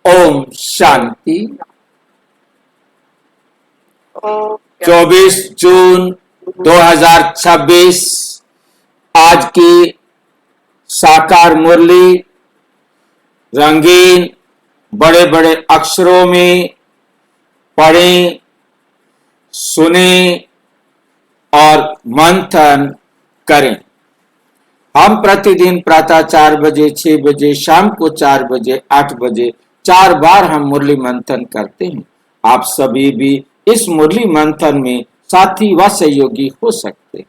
ओम शांति। 24 जून 2026 आज की साकार मुरली रंगीन बड़े बड़े अक्षरों में पढ़ें, सुने और मंथन करें। हम प्रतिदिन प्रातः 4 बजे, 6 बजे, शाम को 4 बजे, 8 बजे 4 बार हम मुरली मंथन करते हैं। आप सभी भी इस मुरली मंथन में साथी व सहयोगी हो सकते हैं,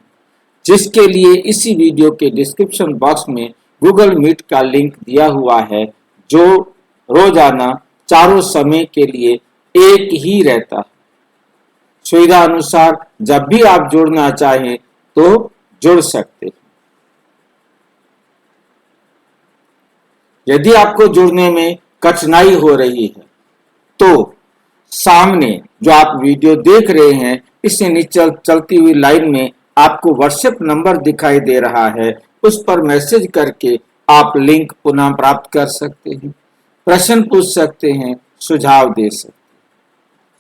जिसके लिए इसी वीडियो के डिस्क्रिप्शन बॉक्स में गूगल मीट का लिंक दिया हुआ है, जो रोजाना चारों समय के लिए एक ही रहता है। सुविधा अनुसार जब भी आप जुड़ना चाहें तो जुड़ सकते हैं। यदि आपको जुड़ने में कठिनाई हो रही है तो सामने जो आप वीडियो देख रहे हैं, इससे नीचे चलती हुई लाइन में आपको व्हाट्सएप नंबर दिखाई दे रहा है, उस पर मैसेज करके आप लिंक पुनः प्राप्त कर सकते हैं, प्रश्न पूछ सकते हैं, सुझाव दे सकते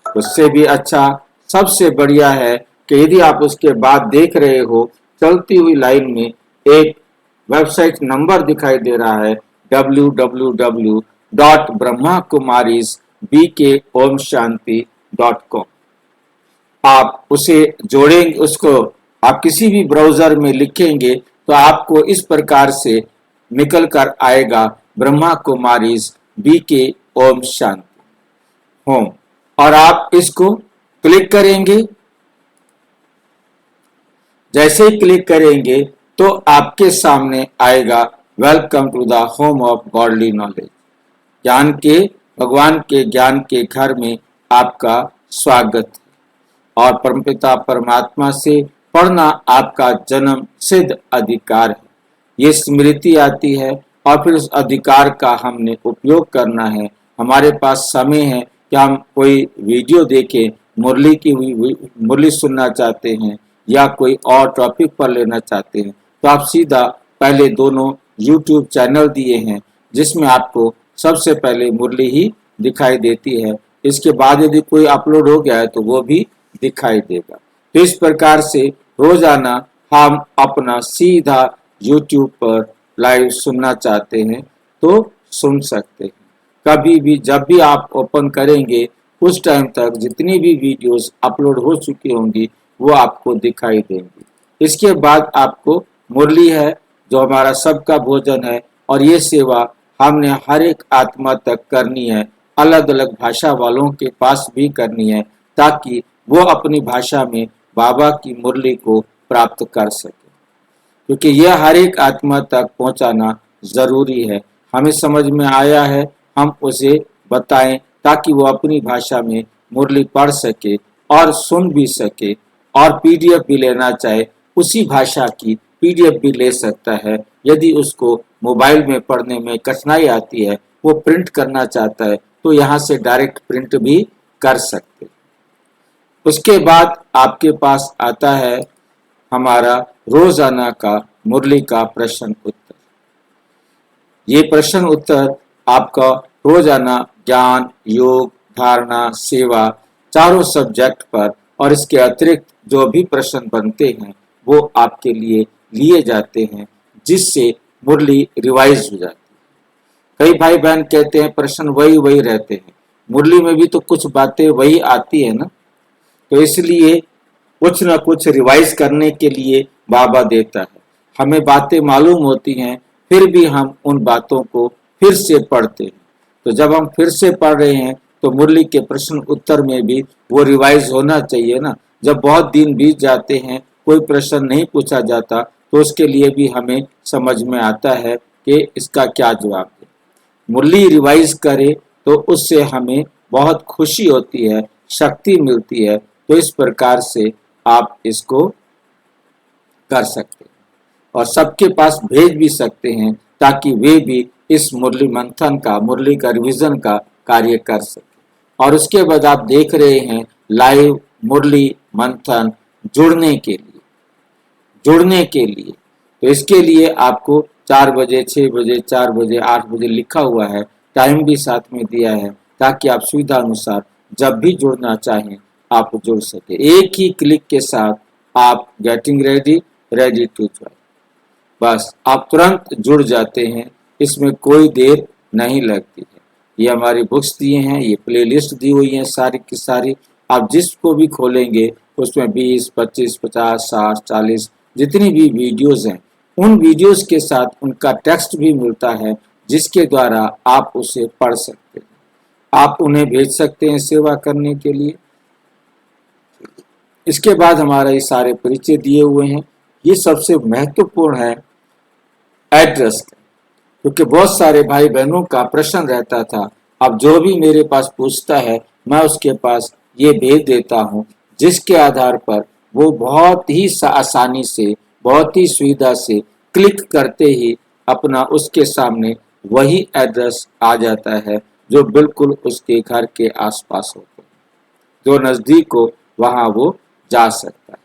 हैं। उससे भी अच्छा सबसे बढ़िया है कि यदि आप उसके बाद देख रहे हो, चलती हुई लाइन में एक वेबसाइट नंबर दिखाई दे रहा है www.brahmakumarisbkomshanti.com। आप उसे जोड़ेंगे, उसको आप किसी भी ब्राउजर में लिखेंगे तो आपको इस प्रकार से निकल कर आएगा ब्रह्मा कुमारीज बीके ओम शांति होम, और आप इसको क्लिक करेंगे। जैसे ही क्लिक करेंगे तो आपके सामने आएगा welcome to the home of godly knowledge. ज्ञान के भगवान के ज्ञान के घर में आपका स्वागत है, और परमपिता परमात्मा से पढ़ना आपका जन्म सिद्ध अधिकार है। ये स्मृति आती है और फिर उस अधिकार का हमने उपयोग करना है। हमारे पास समय है कि हम कोई वीडियो देखें, मुरली की मुरली सुनना चाहते हैं या कोई और टॉपिक पर लेना चाहते हैं, तो आप सीधा पहले दोनों YouTube चैनल दिए हैं, जिसमें आपको सबसे पहले मुरली ही दिखाई देती है। इसके बाद यदि कोई अपलोड हो गया है तो वो भी दिखाई देगा। तो इस प्रकार से रोजाना हम अपना सीधा YouTube पर लाइव सुनना चाहते हैं तो सुन सकते हैं। कभी भी जब भी आप ओपन करेंगे उस टाइम तक जितनी भी वीडियोस अपलोड हो चुकी होंगी वो आपको दिखाई देंगी। इसके बाद आपको मुरली है जो हमारा सबका भोजन है, और ये सेवा हमने हर एक आत्मा तक करनी है, अलग अलग भाषा वालों के पास भी करनी है, ताकि वो अपनी भाषा में बाबा की मुरली को प्राप्त कर सके, क्योंकि यह हर एक आत्मा तक पहुंचाना जरूरी है। हमें समझ में आया है, हम उसे बताएं ताकि वो अपनी भाषा में मुरली पढ़ सके और सुन भी सके, और पीडीएफ भी लेना चाहे उसी भाषा की पीडीएफ भी ले सकता है। यदि उसको मोबाइल में पढ़ने में कठिनाई आती है, वो प्रिंट करना चाहता है, तो यहाँ से डायरेक्ट प्रिंट भी कर सकते। उसके बाद आपके पास आता है हमारा रोजाना का मुरली का प्रश्न उत्तर। ये प्रश्न उत्तर आपका रोजाना ज्ञान, योग, धारणा, सेवा चारों सब्जेक्ट पर, और इसके अतिरिक्त जो भी प्रश्न बनते हैं वो आपके लिए लिए जाते हैं, जिससे मुरली रिवाइज हो जाती है। कई भाई बहन कहते हैं प्रश्न वही वही रहते हैं, मुरली में भी तो कुछ बातें वही आती है ना, तो इसलिए कुछ ना कुछ रिवाइज करने के लिए बाबा देता है। हमें बातें मालूम होती हैं, फिर भी हम उन बातों को फिर से पढ़ते हैं। तो जब हम फिर से पढ़ रहे हैं तो मुरली के प्रश्न उत्तर में भी वो रिवाइज होना चाहिए ना। जब बहुत दिन बीत जाते हैं, कोई प्रश्न नहीं पूछा जाता, तो उसके लिए भी हमें समझ में आता है कि इसका क्या जवाब है। मुरली रिवाइज करे तो उससे हमें बहुत खुशी होती है, शक्ति मिलती है। तो इस प्रकार से आप इसको कर सकते हैं और सबके पास भेज भी सकते हैं, ताकि वे भी इस मुरली मंथन का, मुरली का रिवीजन का कार्य कर सके। और उसके बाद आप देख रहे हैं लाइव मुरली मंथन जुड़ने के लिए तो इसके लिए आपको 4 बजे, 6 बजे, 4 बजे, 8 बजे लिखा हुआ है, टाइम भी साथ में दिया है ताकि आप सुविधा अनुसार जब भी जुड़ना चाहें आप जुड़ सके। एक ही क्लिक के साथ आप गेटिंग रेडी टू ज्वाइन, बस आप तुरंत जुड़ जाते हैं, इसमें कोई देर नहीं लगती है। ये हमारी बुक्स दिए हैं, ये प्लेलिस्ट दी हुई हैं सारी की सारी, आप जिसको भी खोलेंगे उसमें 20, 25, 50, 60, 40 जितनी भी वीडियोस हैं, उन वीडियोस के साथ उनका टेक्स्ट भी मिलता है जिसके द्वारा आप उसे पढ़ सकते हैं। आप उन्हें भेज सकते हैं सेवा करने के लिए। इसके बाद हमारा ये सारे परिचय दिए हुए हैं। ये सबसे महत्वपूर्ण है एड्रेस का, क्योंकि बहुत सारे भाई बहनों का प्रश्न रहता था। अब जो भी मेरे पास पूछता है मैं उसके पास ये भेज देता हूँ, जिसके आधार पर वो बहुत ही आसानी से, बहुत ही सुविधा से क्लिक करते ही अपना उसके सामने वही एड्रेस आ जाता है जो बिल्कुल उसके घर के आसपास होते हैं, जो नज़दीक हो वहाँ वो जा सकता है।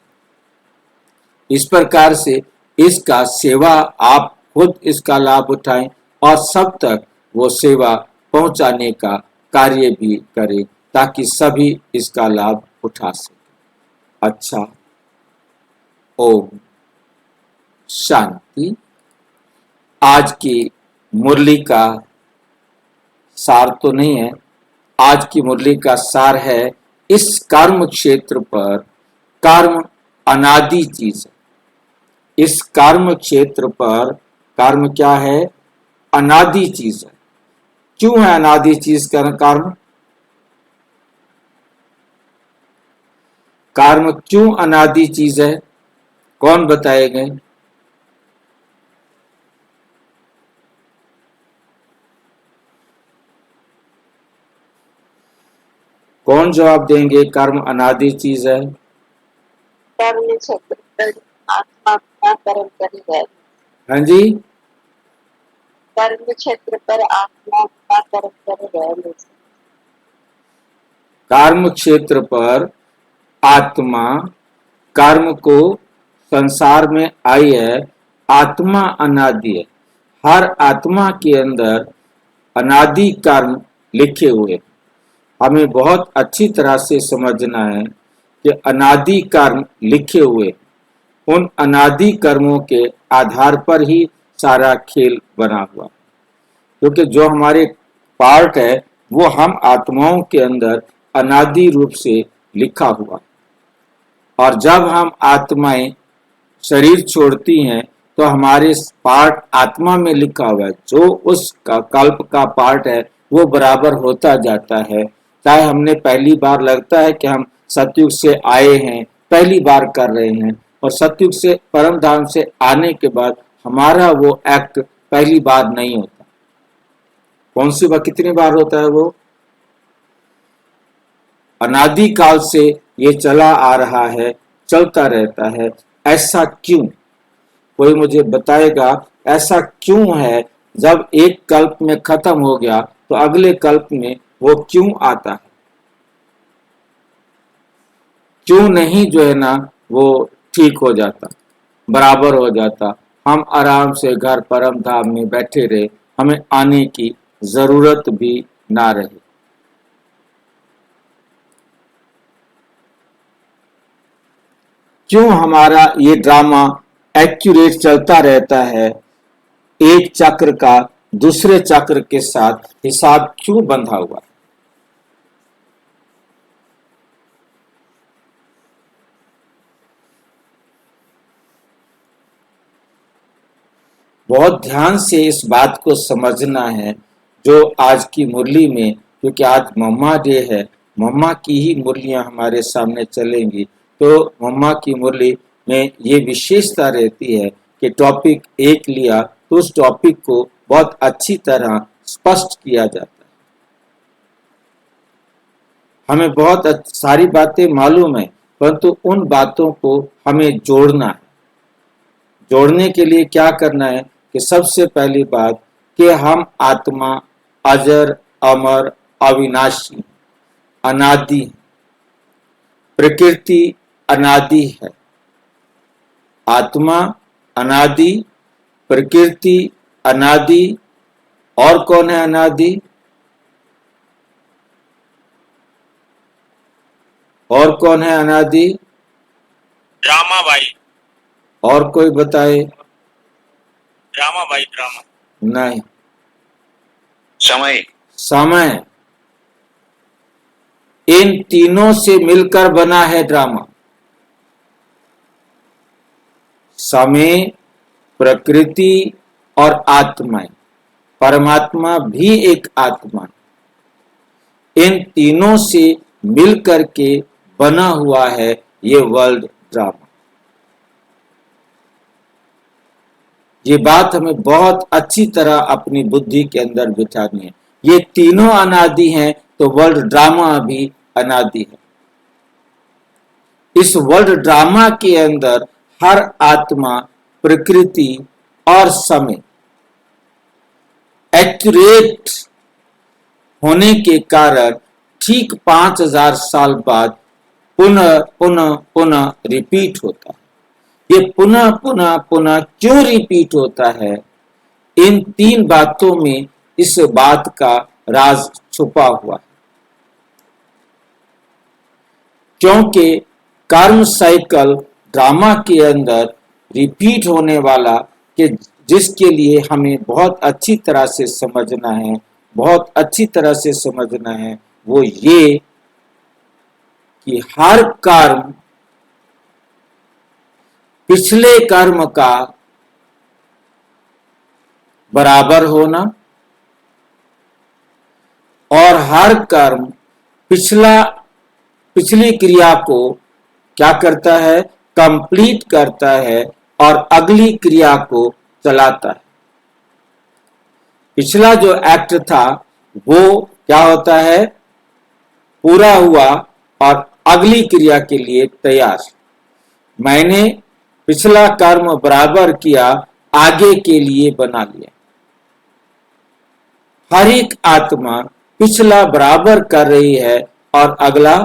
इस प्रकार से इसका सेवा आप खुद इसका लाभ उठाएं और सब तक वो सेवा पहुंचाने का कार्य भी करें ताकि सभी इसका लाभ उठा सकें। अच्छा, ओम शांति। आज की मुरली का सार तो नहीं है, आज की मुरली का सार है इस कर्म क्षेत्र पर कर्म अनादि चीज है। इस कर्म क्षेत्र पर कर्म क्या है? अनादि चीज है। क्यों है अनादि चीज का कर्म? कर्म क्यों अनादि चीज है? कौन बताएंगे? कौन जवाब देंगे? कर्म अनादि चीज है। कर्म क्षेत्र पर आत्मा अपना कर्म करे है। हाँ जी, कर्म क्षेत्र पर आत्मा अपना कर्म करे है। कर्म क्षेत्र पर आत्मा कर्म को संसार में आई है। आत्मा अनादि है। हर आत्मा के अंदर अनादि कर्म लिखे हुए। हमें बहुत अच्छी तरह से समझना है कि अनादि कर्म लिखे हुए, उन अनादि कर्मों के आधार पर ही सारा खेल बना हुआ, क्योंकि जो हमारे पार्ट है वो हम आत्माओं के अंदर अनादि रूप से लिखा हुआ। और जब हम आत्माएं शरीर छोड़ती हैं तो हमारे पार्ट आत्मा में लिखा हुआ है, जो उसका कल्प का पार्ट है वो बराबर होता जाता है। चाहे हमने पहली बार लगता है कि हम सतयुग से आए हैं, पहली बार कर रहे हैं, और सतयुग से परम धाम से आने के बाद हमारा वो एक्ट पहली बार नहीं होता। कौन सी बार, कितनी बार होता है वो? अनादि काल से ये चला आ रहा है, चलता रहता है। ऐसा क्यों? कोई मुझे बताएगा ऐसा क्यों है? जब एक कल्प में खत्म हो गया तो अगले कल्प में वो क्यों आता है? क्यों नहीं जो है ना वो ठीक हो जाता, बराबर हो जाता, हम आराम से घर परम धाम में बैठे रहे, हमें आने की जरूरत भी ना रहे। क्यों हमारा ये ड्रामा एक्यूरेट चलता रहता है? एक चक्र का दूसरे चक्र के साथ हिसाब क्यों बंधा हुआ है? बहुत ध्यान से इस बात को समझना है जो आज की मुरली में, क्योंकि आज मम्मा डे है, मम्मा की ही मुरलियां हमारे सामने चलेंगी। तो मम्मा की मुरली में ये विशेषता रहती है कि टॉपिक एक लिया तो उस टॉपिक को बहुत अच्छी तरह स्पष्ट किया जाता है। हमें बहुत सारी बातें मालूम है, परंतु उन बातों को हमें जोड़ना है। जोड़ने के लिए क्या करना है कि सबसे पहली बात कि हम आत्मा अजर, अमर, अविनाशी, अनादि, प्रकृति अनादि है। आत्मा अनादि, प्रकृति अनादि, और कौन है अनादि? और कौन है अनादि? ड्रामा भाई, और कोई बताए? ड्रामा भाई, ड्रामा। नहीं, समय। समय। इन तीनों से मिलकर बना है ड्रामा। समय, प्रकृति और आत्मा। परमात्मा भी एक आत्मा। इन तीनों से मिलकर के बना हुआ है ये वर्ल्ड ड्रामा। ये बात हमें बहुत अच्छी तरह अपनी बुद्धि के अंदर बिठानी है। ये तीनों अनादि हैं तो वर्ल्ड ड्रामा भी अनादि है। इस वर्ल्ड ड्रामा के अंदर हर आत्मा, प्रकृति और समय एक्यूरेट होने के कारण ठीक 5000 साल बाद पुनः पुनः पुनः रिपीट होता है। ये पुनः पुनः पुनः क्यों रिपीट होता है? इन तीन बातों में इस बात का राज छुपा हुआ है। क्योंकि कर्म साइकिल ड्रामा के अंदर रिपीट होने वाला कि जिसके लिए हमें बहुत अच्छी तरह से समझना है, बहुत अच्छी तरह से समझना है, वो ये कि हर कर्म पिछले कर्म का बराबर होना और हर कर्म पिछली क्रिया को क्या करता है? कंप्लीट करता है और अगली क्रिया को चलाता है। पिछला जो एक्ट था वो क्या होता है? पूरा हुआ और अगली क्रिया के लिए तैयार। मैंने पिछला कर्म बराबर किया, आगे के लिए बना लिया। हर एक आत्मा पिछला बराबर कर रही है और अगला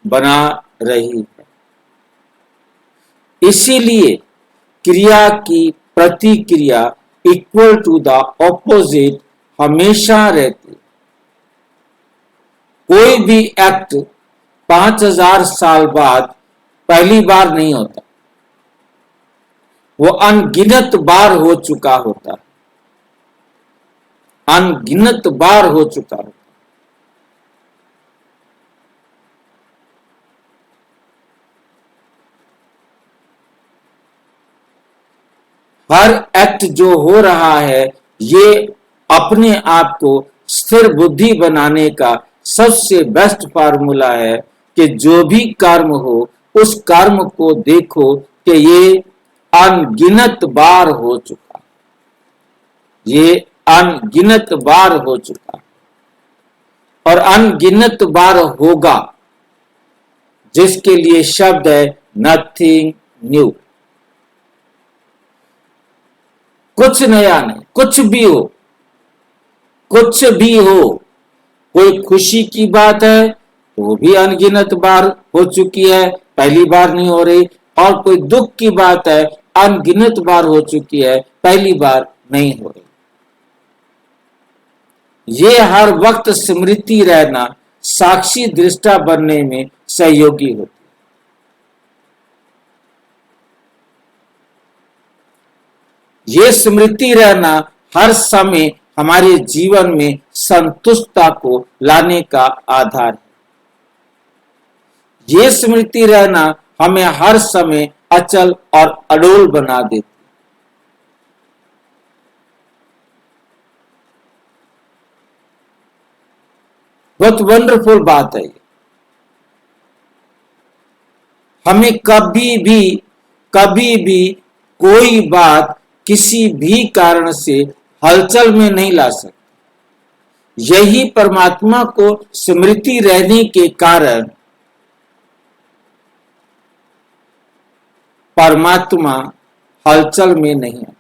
बना रही है। इसीलिए क्रिया की प्रतिक्रिया इक्वल टू द ऑपोजिट हमेशा रहती है। कोई भी एक्ट 5000 साल बाद पहली बार नहीं होता, वो अनगिनत बार हो चुका होता है, अनगिनत बार हो चुका होता है। हर एक्ट जो हो रहा है ये अपने आप को स्थिर बुद्धि बनाने का सबसे बेस्ट फार्मूला है कि जो भी कर्म हो उस कर्म को देखो कि ये अनगिनत बार हो चुका, ये अनगिनत बार हो चुका और अनगिनत बार होगा, जिसके लिए शब्द है नथिंग न्यू। कुछ नया नहीं, कुछ भी हो, कुछ भी हो। कोई खुशी की बात है तो वो भी अनगिनत बार हो चुकी है, पहली बार नहीं हो रही। और कोई दुख की बात है, अनगिनत बार हो चुकी है, पहली बार नहीं हो रही। ये हर वक्त स्मृति रहना साक्षी दृष्टा बनने में सहयोगी होती है। ये स्मृति रहना हर समय हमारे जीवन में संतुष्टता को लाने का आधार है। ये स्मृति रहना हमें हर समय अचल और अडोल बना देती। बहुत वंडरफुल बात है ये। हमें कभी भी कोई बात किसी भी कारण से हलचल में नहीं ला सकती। यही परमात्मा को स्मृति रहने के कारण परमात्मा हलचल में नहीं आता।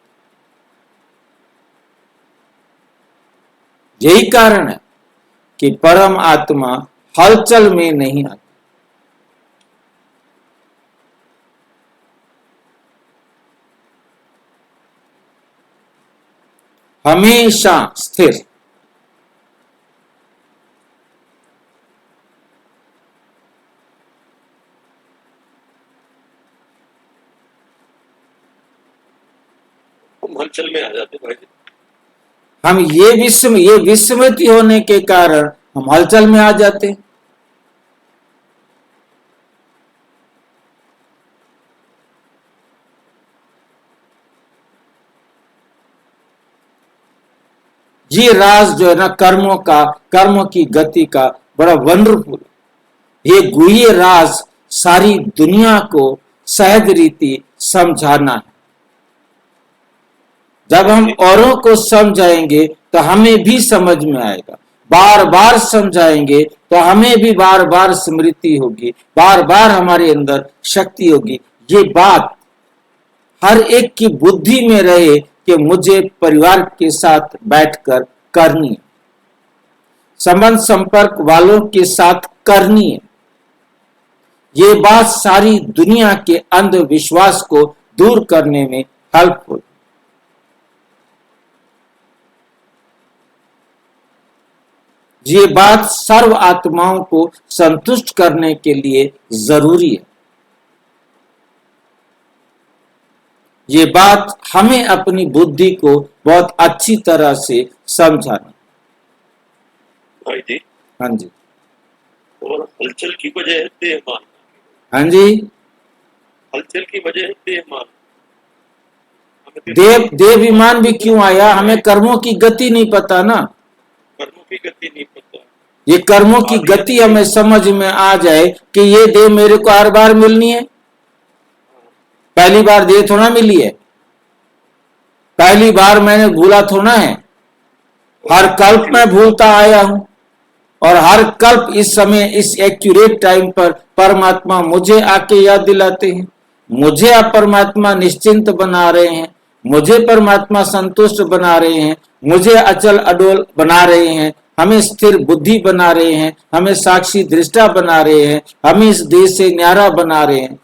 यही कारण है कि परम आत्मा हलचल में नहीं आता, हमेशा स्थिर। हम हलचल में आ जाते भाई जी। हम ये विस्मृति होने के कारण हम हलचल में आ जाते हैं। ये राज जो है ना कर्मों की गति का बड़ा वंडरफुल, ये गुह्य राज सारी दुनिया को सहज रीति समझाना है। जब हम औरों को समझाएंगे तो हमें भी समझ में आएगा, बार बार समझाएंगे तो हमें भी बार बार स्मृति होगी, बार बार हमारे अंदर शक्ति होगी। ये बात हर एक की बुद्धि में रहे कि मुझे परिवार के साथ बैठकर करनी है, संबंध संपर्क वालों के साथ करनी है। ये बात सारी दुनिया के अंधविश्वास को दूर करने में हेल्पफुल। ये बात सर्व आत्माओं को संतुष्ट करने के लिए जरूरी है। ये बात हमें अपनी बुद्धि को बहुत अच्छी तरह से समझाना। भाई जी, हाँ जी, और हलचल की वजह है देह मान। हाँ जी, हलचल की वजह है देह मान। देवाभिमान भी क्यों आया? हमें कर्मों की गति नहीं पता ना। कर्मों की गति नहीं पता। ये कर्मों की गति हमें समझ में आ जाए कि ये देह मेरे को हर बार मिलनी है। पहली बार देह थोड़ा मिली है, पहली बार मैंने भूला थोड़ा है। हर कल्प में भूलता आया हूं और हर कल्प इस समय इस एक्यूरेट टाइम पर परमात्मा मुझे आके याद दिलाते हैं, मुझे आप परमात्मा निश्चिंत बना रहे हैं, मुझे परमात्मा संतुष्ट बना रहे हैं, मुझे अचल अडोल बना रहे हैं, हमें स्थिर बुद्धि बना रहे हैं, हमें साक्षी दृष्टा बना रहे हैं, हमें इस देश से न्यारा बना रहे हैं।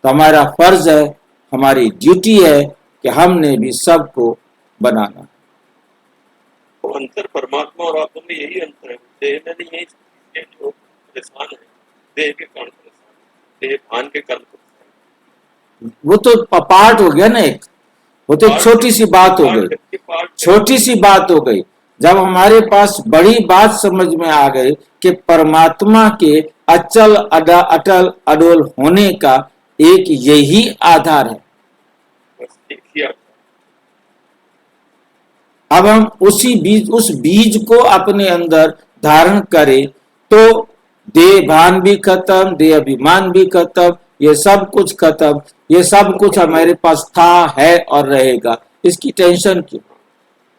तो हमारा फर्ज है, हमारी ड्यूटी है कि हमने भी सबको बनाना। तो अंतर परमात्मा और आप में यही अंतर है। देह में नहीं है, इसलिए जो परेशान है देह के कारण परेशान, देह भान के कारण परेशान। वो तो पार्ट हो गया ना, एक वो तो छोटी सी बात हो गई, छोटी सी बात हो गई। जब हमारे पास बड़ी बात समझ में आ गई कि परमात्मा के अचल अटल अडोल होने का एक यही आधार है, बस एक ही आधार। अब हम उस बीज को अपने अंदर धारण करें तो देह भान भी खत्म, देह अभिमान भी खत्म, ये सब कुछ खत्म। ये सब कुछ हमारे पास था, है और रहेगा। इसकी टेंशन क्यों?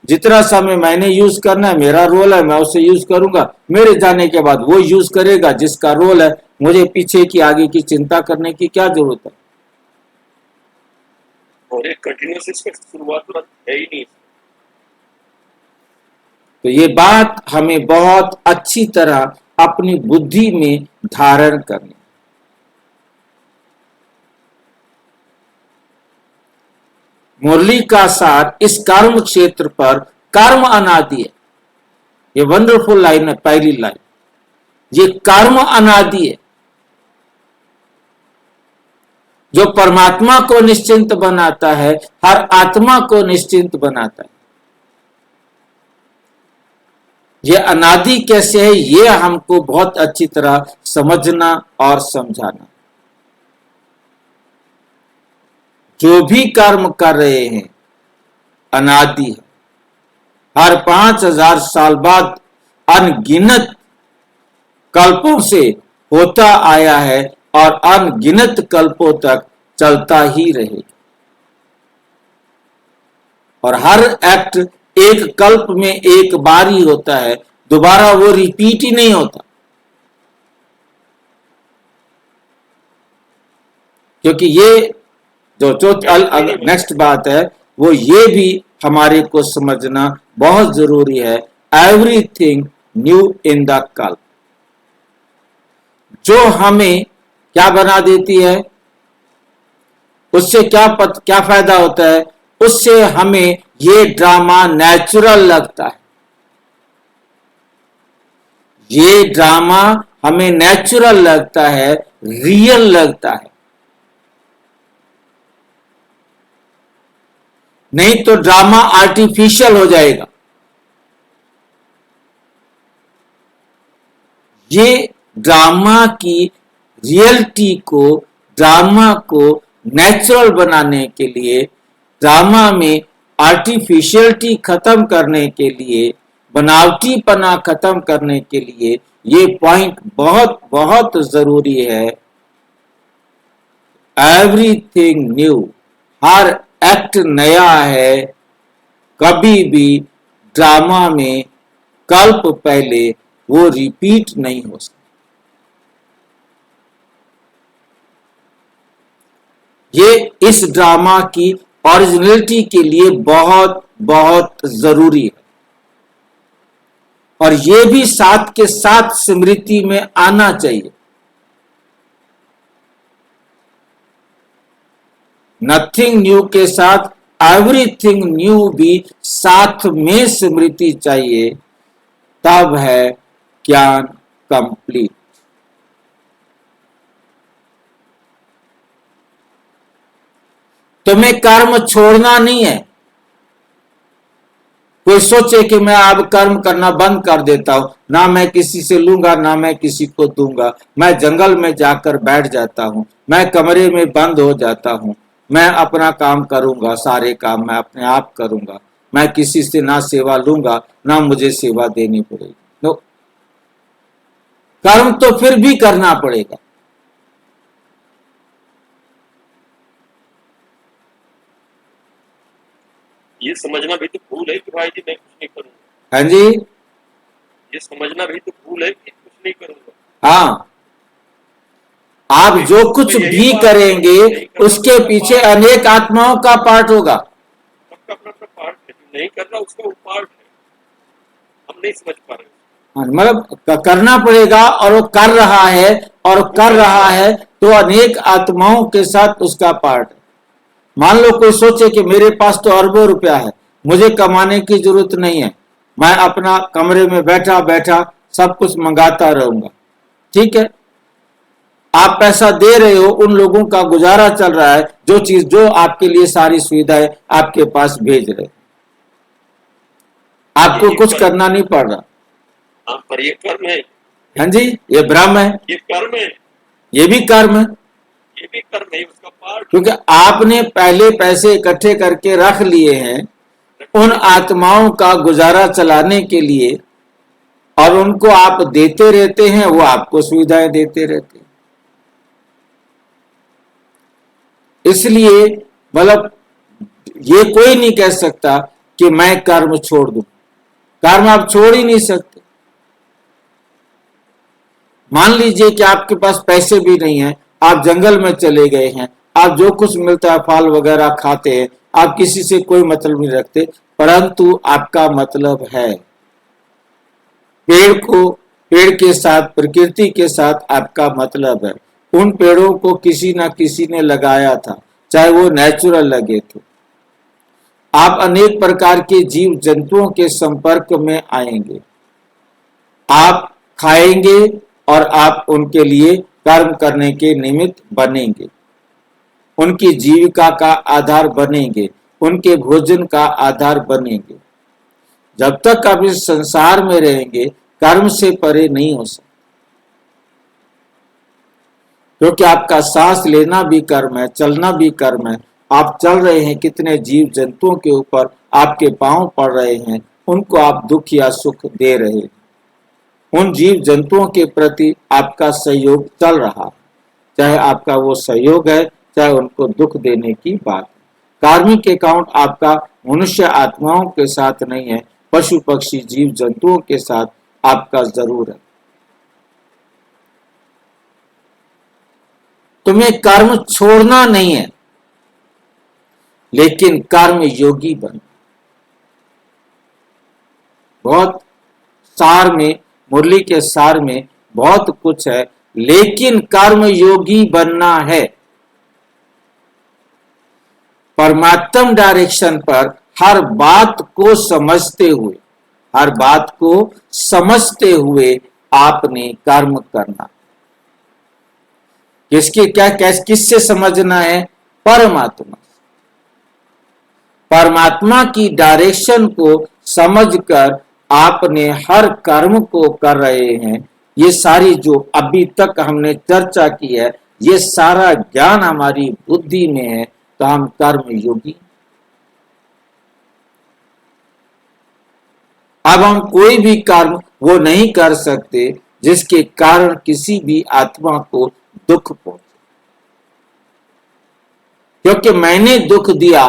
जितना समय मैंने यूज करना है, मेरा रोल है, मैं उसे यूज करूंगा। मेरे जाने के बाद वो यूज करेगा जिसका रोल है। मुझे पीछे की आगे की चिंता करने की क्या जरूरत है? और एक कंटिन्यूअस इसका शुरुआत है ही नहीं। तो ये बात हमें बहुत अच्छी तरह अपनी बुद्धि में धारण करनी। मुरली का सार इस कर्म क्षेत्र पर कर्म अनादि है। ये वंडरफुल लाइन है, पहली लाइन। ये कर्म अनादि है जो परमात्मा को निश्चिंत बनाता है, हर आत्मा को निश्चिंत बनाता है। ये अनादि कैसे है, ये हमको बहुत अच्छी तरह समझना और समझाना। जो भी कर्म कर रहे हैं अनादि है। हर 5000 साल बाद अनगिनत कल्पों से होता आया है और अनगिनत कल्पों तक चलता ही रहेगा। और हर एक्ट एक कल्प में एक बार ही होता है, दोबारा वो रिपीट ही नहीं होता। क्योंकि ये जो नेक्स्ट बात है वो ये भी हमारे को समझना बहुत जरूरी है। एवरीथिंग न्यू इन द कल्प, जो हमें क्या बना देती है, उससे क्या फायदा होता है? उससे हमें ये ड्रामा नेचुरल लगता है। ये ड्रामा हमें नेचुरल लगता है, रियल लगता है। नहीं तो ड्रामा आर्टिफिशियल हो जाएगा। ये ड्रामा की रियलिटी को, ड्रामा को नेचुरल बनाने के लिए, ड्रामा में आर्टिफिशियलिटी खत्म करने के लिए, बनावटीपना खत्म करने के लिए ये पॉइंट बहुत बहुत जरूरी है। एवरीथिंग न्यू, हर एक्ट नया है। कभी भी ड्रामा में कल्प पहले वो रिपीट नहीं हो सकता। ये इस ड्रामा की ओरिजिनलिटी के लिए बहुत बहुत जरूरी है, और ये भी साथ के साथ स्मृति में आना चाहिए। नथिंग न्यू के साथ एवरीथिंग न्यू भी साथ में स्मृति चाहिए, तब है ज्ञान कंप्लीट। तुम्हें कर्म छोड़ना नहीं है। कोई सोचे कि मैं अब कर्म करना बंद कर देता हूं, ना मैं किसी से लूंगा ना मैं किसी को दूंगा, मैं जंगल में जाकर बैठ जाता हूं, मैं कमरे में बंद हो जाता हूं, मैं अपना काम करूंगा, सारे काम मैं अपने आप करूंगा, मैं किसी से ना सेवा लूंगा ना मुझे सेवा देनी पड़ेगी। तो कर्म तो फिर भी करना पड़ेगा। ये समझना भी तो भूल है कि भाई जी मैं कुछ नहीं करूंगा। हाँ जी, ये समझना भी तो भूल है कि कुछ नहीं करूंगा। हाँ, आप जो कुछ भी करेंगे उसके पीछे अनेक आत्माओं का पार्ट होगा। सबका अपना अपना पार्ट है, जो नहीं कर रहा उसका वो पार्ट है, हम नहीं समझ पा रहे। मतलब करना पड़ेगा, और वो कर रहा है, और कर रहा है तो अनेक आत्माओं के साथ उसका पार्ट है। मान लो कोई सोचे कि मेरे पास तो अरबों रुपया है, मुझे कमाने की जरूरत नहीं है, मैं अपना कमरे में बैठा बैठा सब कुछ मंगाता रहूंगा। ठीक है, आप पैसा दे रहे हो, उन लोगों का गुजारा चल रहा है, जो चीज जो आपके लिए सारी सुविधाएं आपके पास भेज रहे, आपको कुछ करना नहीं पड़ रहा। हाँ, पर ये कर्म है। हाँ जी, ये ब्रह्म है, ये कर्म है, ये भी कर्म है, ये भी कर्म है, उसका पार्ट। क्योंकि आपने पहले पैसे इकट्ठे करके रख लिए हैं उन आत्माओं का गुजारा चलाने के लिए, और उनको आप देते रहते हैं, वो आपको सुविधाएं देते रहते हैं। इसलिए मतलब ये कोई नहीं कह सकता कि मैं कर्म छोड़ दूं। कर्म आप छोड़ ही नहीं सकते। मान लीजिए कि आपके पास पैसे भी नहीं है, आप जंगल में चले गए हैं, आप जो कुछ मिलता है फल वगैरह खाते हैं, आप किसी से कोई मतलब नहीं रखते, परंतु आपका मतलब है पेड़ के साथ, प्रकृति के साथ आपका मतलब है। उन पेड़ों को किसी ना किसी ने लगाया था, चाहे वो नेचुरल लगे थे। आप अनेक प्रकार के जीव जंतुओं के संपर्क में आएंगे, आप खाएंगे और आप उनके लिए कर्म करने के निमित्त बनेंगे, उनकी जीविका का आधार बनेंगे, उनके भोजन का आधार बनेंगे। जब तक आप इस संसार में रहेंगे कर्म से परे नहीं हो सकते, क्योंकि आपका सांस लेना भी कर्म है, चलना भी कर्म है। आप चल रहे हैं, कितने जीव जंतुओं के ऊपर आपके पांव पड़ रहे हैं, उनको आप दुख या सुख दे रहे हैं, उन जीव जंतुओं के प्रति आपका सहयोग चल रहा है, चाहे आपका वो सहयोग है चाहे उनको दुख देने की बात। कार्मिक अकाउंट आपका मनुष्य आत्माओं के साथ नहीं है, पशु पक्षी जीव जंतुओं के साथ आपका जरूर है। तुम्हें कर्म छोड़ना नहीं है, लेकिन कर्म योगी बन। बहुत सार में, मुरली के सार में बहुत कुछ है, लेकिन कर्म योगी बनना है। परमात्म डायरेक्शन पर हर बात को समझते हुए, हर बात को समझते हुए आपने कर्म करना। किसके क्या किससे समझना है? परमात्मा। परमात्मा की डायरेक्शन को समझकर आपने हर कर्म को कर रहे हैं। ये सारी जो अभी तक हमने चर्चा की है, ये सारा ज्ञान हमारी बुद्धि में है, तो हम कर्म योगी। अब हम कोई भी कर्म वो नहीं कर सकते जिसके कारण किसी भी आत्मा को दुख पहुंचे, क्योंकि मैंने दुख दिया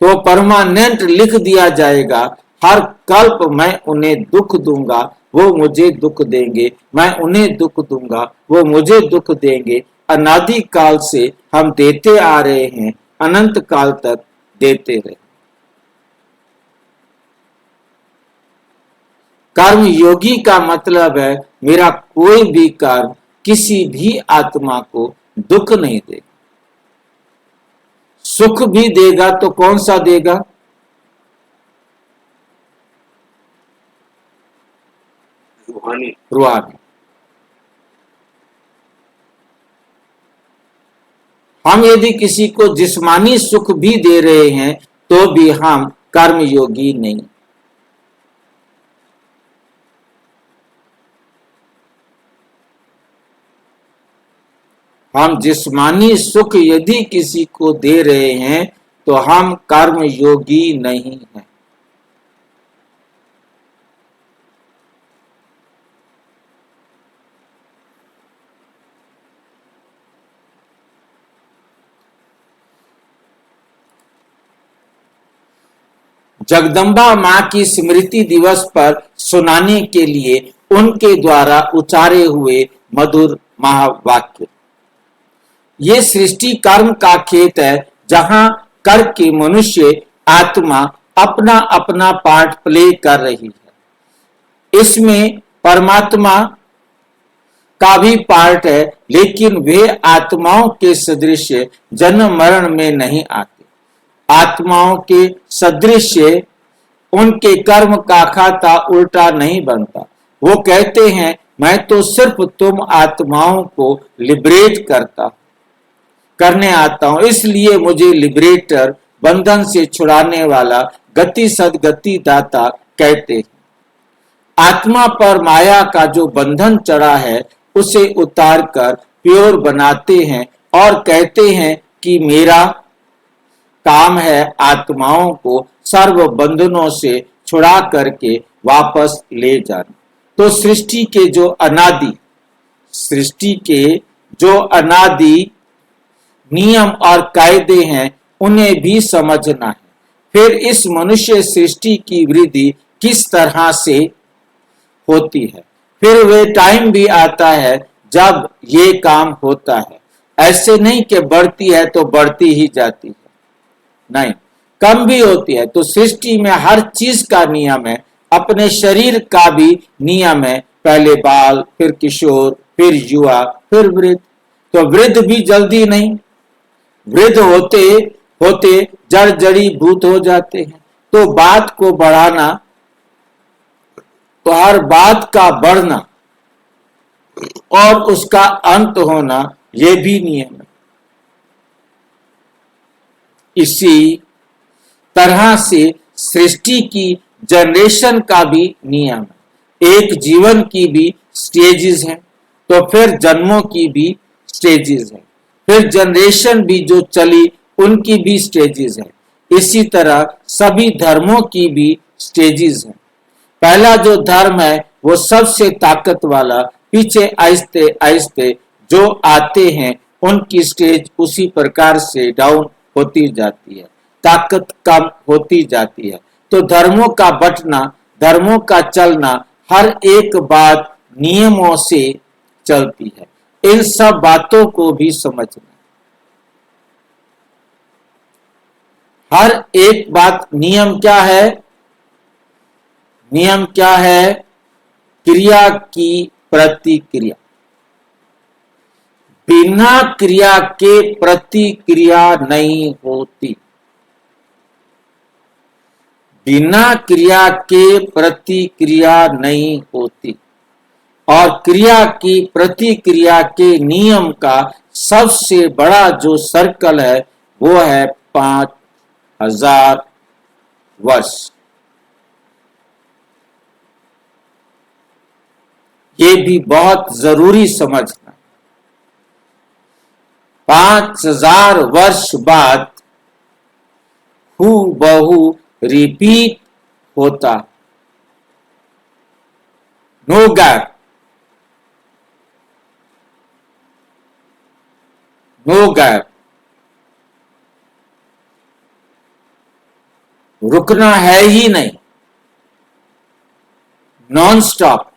तो परमानेंट लिख दिया जाएगा। हर कल्प मैं उन्हें दुख दूंगा, वो मुझे दुख देंगे, मैं उन्हें दुख दूंगा, वो मुझे दुख देंगे। अनादि काल से हम देते आ रहे हैं, अनंत काल तक देते रहे। कर्म योगी का मतलब है मेरा कोई भी कर्म किसी भी आत्मा को दुख नहीं देगा। सुख भी देगा तो कौन सा देगा? रूहानी। हम यदि किसी को जिस्मानी सुख भी दे रहे हैं तो भी हम कर्म योगी नहीं। हम जिस्मानी सुख यदि किसी को दे रहे हैं तो हम कर्म योगी नहीं हैं। जगदम्बा मां की स्मृति दिवस पर सुनाने के लिए उनके द्वारा उचारे हुए मधुर महावाक्य। ये सृष्टि कर्म का खेत है, जहां कर के मनुष्य आत्मा अपना अपना पार्ट प्ले कर रही है। इसमें परमात्मा का भी पार्ट है, लेकिन वे आत्माओं के सदृश जन्म मरण में नहीं आते। आत्माओं के सदृश उनके कर्म का खाता उल्टा नहीं बनता। वो कहते हैं मैं तो सिर्फ तुम आत्माओं को लिबरेट करने आता हूं, इसलिए मुझे लिबरेटर, बंधन से छुड़ाने वाला, गति सदगति दाता कहते हैं। आत्मा पर माया का जो बंधन चढ़ा है उसे उतार कर प्योर बनाते हैं और कहते हैं कि मेरा काम है आत्माओं को सर्व बंधनों से छुड़ा करके वापस ले जाना। तो सृष्टि के जो अनादि नियम और कायदे हैं उन्हें भी समझना है। फिर इस मनुष्य सृष्टि की वृद्धि किस तरह से होती है। फिर वे टाइम भी आता है जब ये काम होता है। ऐसे नहीं कि बढ़ती है तो बढ़ती ही जाती है, नहीं, कम भी होती है। तो सृष्टि में हर चीज का नियम है, अपने शरीर का भी नियम है। पहले बाल, फिर किशोर, फिर युवा, फिर वृद्ध। तो वृद्ध भी जल्दी नहीं, वृद्ध होते होते जड़ी भूत हो जाते हैं। तो बात को बढ़ाना, तो हर बात का बढ़ना और उसका अंत होना, यह भी नियम है। इसी तरह से सृष्टि की जनरेशन का भी नियम है। एक जीवन की भी स्टेजेस हैं, तो फिर जन्मों की भी स्टेजेस हैं, फिर जनरेशन भी जो चली उनकी भी स्टेजेस हैं। इसी तरह सभी धर्मों की भी स्टेजेस हैं। पहला जो धर्म है वो सबसे ताकत वाला, पीछे आहिस्ते आहिस्ते जो आते हैं उनकी स्टेज उसी प्रकार से डाउन होती जाती है, ताकत कम होती जाती है। तो धर्मों का बंटना, धर्मों का चलना, हर एक बात नियमों से चलती है। इन सब बातों को भी समझना, हर एक बात। नियम क्या है? नियम क्या है? क्रिया की प्रतिक्रिया। बिना क्रिया के प्रतिक्रिया नहीं होती। बिना क्रिया के प्रतिक्रिया नहीं होती। और क्रिया की प्रतिक्रिया के नियम का सबसे बड़ा जो सर्कल है वो है 5 1000 वर्ष। ये भी बहुत जरूरी समझना। 5000 वर्ष बाद हूबहू रिपीट होता, नो गैप, नो गैप। रुकना है ही नहीं, नॉन स्टॉप।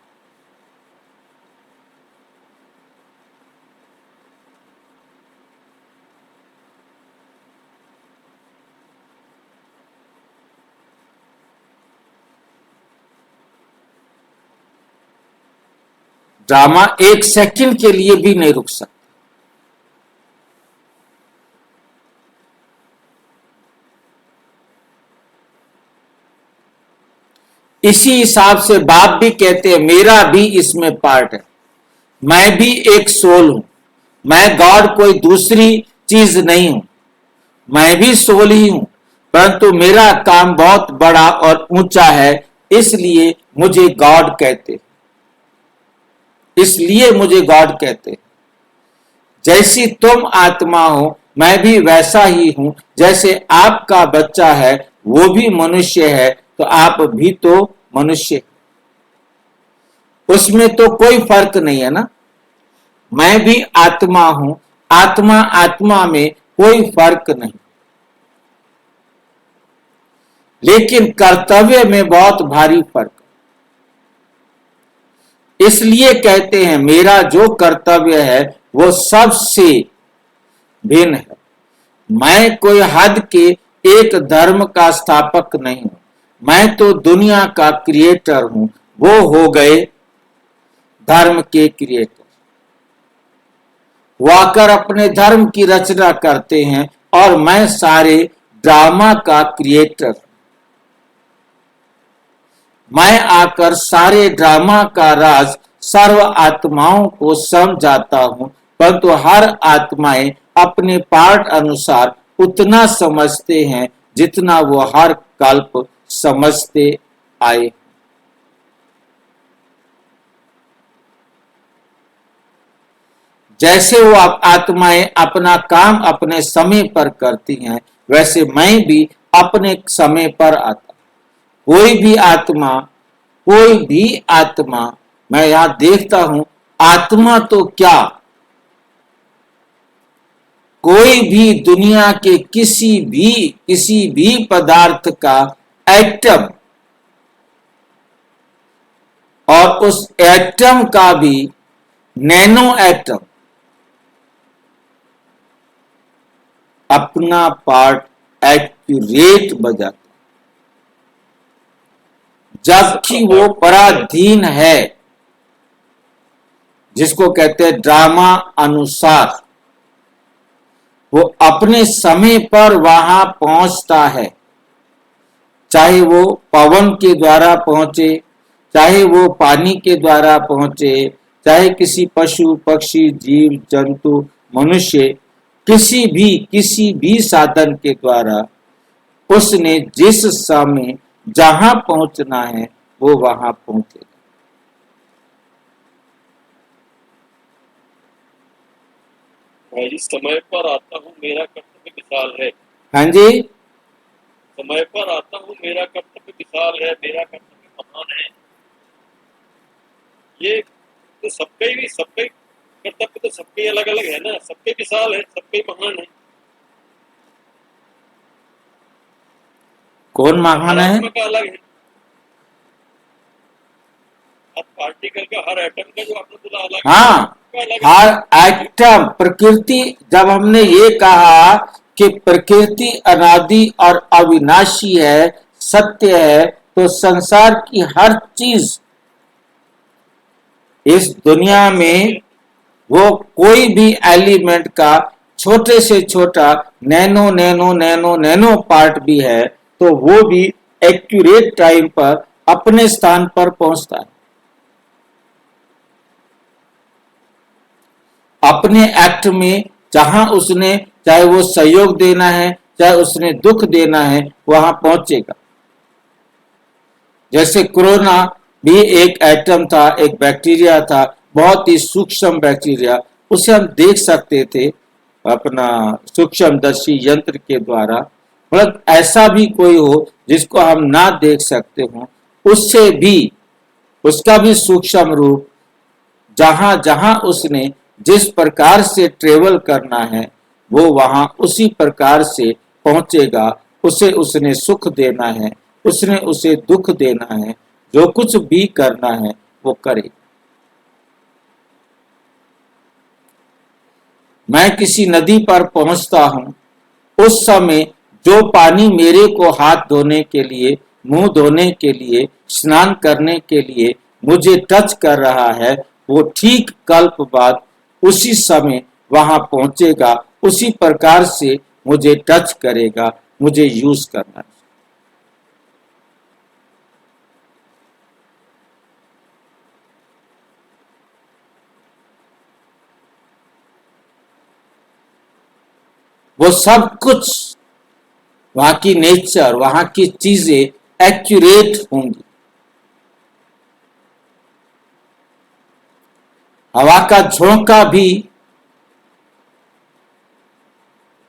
ड्रामा एक सेकंड के लिए भी नहीं रुक सकता। इसी हिसाब से बाप भी कहते हैं मेरा भी इसमें पार्ट है, मैं भी एक सोल हूं, मैं गॉड कोई दूसरी चीज नहीं हूं, मैं भी सोल ही हूं, परंतु मेरा काम बहुत बड़ा और ऊंचा है, इसलिए मुझे गॉड कहते, इसलिए मुझे गॉड कहते। जैसी तुम आत्मा हो मैं भी वैसा ही हूं, जैसे आपका बच्चा है वो भी मनुष्य है तो आप भी तो मनुष्य, उसमें तो कोई फर्क नहीं है ना। मैं भी आत्मा हूं, आत्मा आत्मा में कोई फर्क नहीं, लेकिन कर्तव्य में बहुत भारी फर्क। इसलिए कहते हैं मेरा जो कर्तव्य है वो सबसे भिन्न है। मैं कोई हद के एक धर्म का स्थापक नहीं हूं, मैं तो दुनिया का क्रिएटर हूं, वो हो गए धर्म के क्रिएटर। वो आकर अपने धर्म की रचना करते हैं और मैं सारे ड्रामा का क्रिएटर, मैं आकर सारे ड्रामा का राज सर्व आत्माओं को समझाता हूं, परंतु हर आत्माएं अपने पार्ट अनुसार उतना समझते हैं जितना वो हर कल्प समझते आए। जैसे वो आत्माएं अपना काम अपने समय पर करती हैं, वैसे मैं भी अपने समय पर आता। कोई भी आत्मा मैं यहां देखता हूं, आत्मा तो क्या, कोई भी दुनिया के किसी भी पदार्थ का एटम, और उस एटम का भी नैनो एटम अपना पार्ट एक्यूरेट बजाता, जबकि वो पराधीन है, जिसको कहते हैं ड्रामा अनुसार। वो अपने समय पर वहां पहुंचता है, चाहे वो पवन के द्वारा पहुंचे, चाहे वो पानी के द्वारा पहुंचे, चाहे किसी पशु पक्षी जीव जंतु मनुष्य किसी भी साधन के द्वारा उसने जिस समय जहां पहुंचना है वो वहां पहुंचेगा। भाई जी, समय पर आता हूँ मेरा कर्तव्य विशाल है। हाँ जी, समय पर आता हूँ मेरा कर्तव्य विशाल है, मेरा कर्तव्य महान है। ये तो सबके कर्तव्य तो सबके अलग अलग है ना, सबके विशाल है, सबके महान है। कौन महान है? आत्मा का अलग है, हर पार्टिकल का, हर एटम का जो आपने बोला अलग हाँ, हर एटम प्रकृति। जब हमने ये कहा कि प्रकृति अनादि और अविनाशी है, सत्य है, तो संसार की हर चीज इस दुनिया में वो कोई भी एलिमेंट का छोटे से छोटा nano nano nano nano part भी है तो वो भी एक्यूरेट टाइम पर अपने स्थान पर पहुंचता है, अपने एक्ट में। जहां उसने चाहे वो सहयोग देना है चाहे उसने दुख देना है, वहां पहुंचेगा। जैसे कोरोना भी एक एटम था, एक बैक्टीरिया था, बहुत ही सूक्ष्म बैक्टीरिया, उसे हम देख सकते थे अपना सूक्ष्मदर्शी यंत्र के द्वारा। मतलब ऐसा भी कोई हो जिसको हम ना देख सकते हो, उससे भी, उसका भी सूक्ष्म रूप, जहां जहां उसने जिस प्रकार से ट्रेवल करना है, वो वहां उसी प्रकार से पहुंचेगा। उसे उसने सुख देना है, उसने उसे दुख देना है, जो कुछ भी करना है वो करे। मैं किसी नदी पर पहुंचता हूं, उस समय जो पानी मेरे को हाथ धोने के लिए, मुंह धोने के लिए, स्नान करने के लिए मुझे टच कर रहा है, वो ठीक कल्प बाद उसी समय वहां पहुंचेगा, उसी प्रकार से मुझे टच करेगा, मुझे यूज करना है। वो सब कुछ, वहां की नेचर, वहां की चीजें एक्यूरेट होंगी। हवा का झोंका भी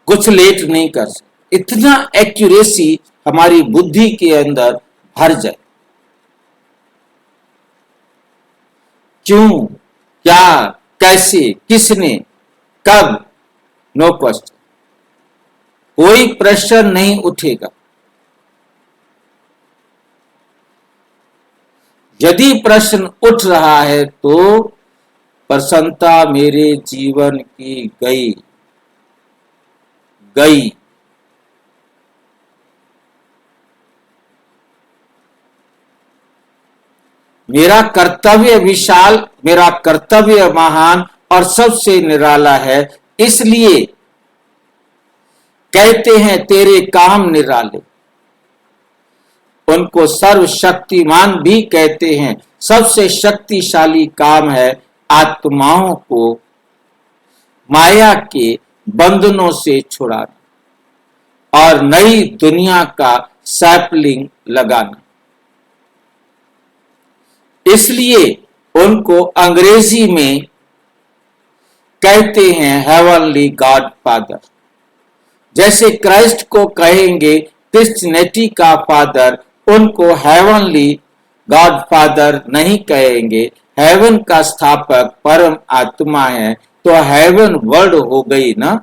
कुछ लेट नहीं कर सकते, इतना एक्यूरेसी हमारी बुद्धि के अंदर भर जाए। क्यों, क्या, कैसे, किसने, कब, नो क्वेश्चन, कोई प्रश्न नहीं उठेगा। यदि प्रश्न उठ रहा है तो प्रसन्नता मेरे जीवन की गई गई। मेरा कर्तव्य विशाल, मेरा कर्तव्य महान और सबसे निराला है, इसलिए कहते हैं तेरे काम निराले। उनको सर्वशक्तिमान भी कहते हैं। सबसे शक्तिशाली काम है आत्माओं को माया के बंधनों से छुड़ाना और नई दुनिया का सैपलिंग लगाना। इसलिए उनको अंग्रेजी में कहते हैं हेवनली गॉड फादर। जैसे क्राइस्ट को कहेंगे क्रिश्चियनिटी का फादर, उनको हेवनली गॉड फादर नहीं कहेंगे। हेवन का स्थापक परम आत्मा है, तो हेवन वर्ड हो गई ना।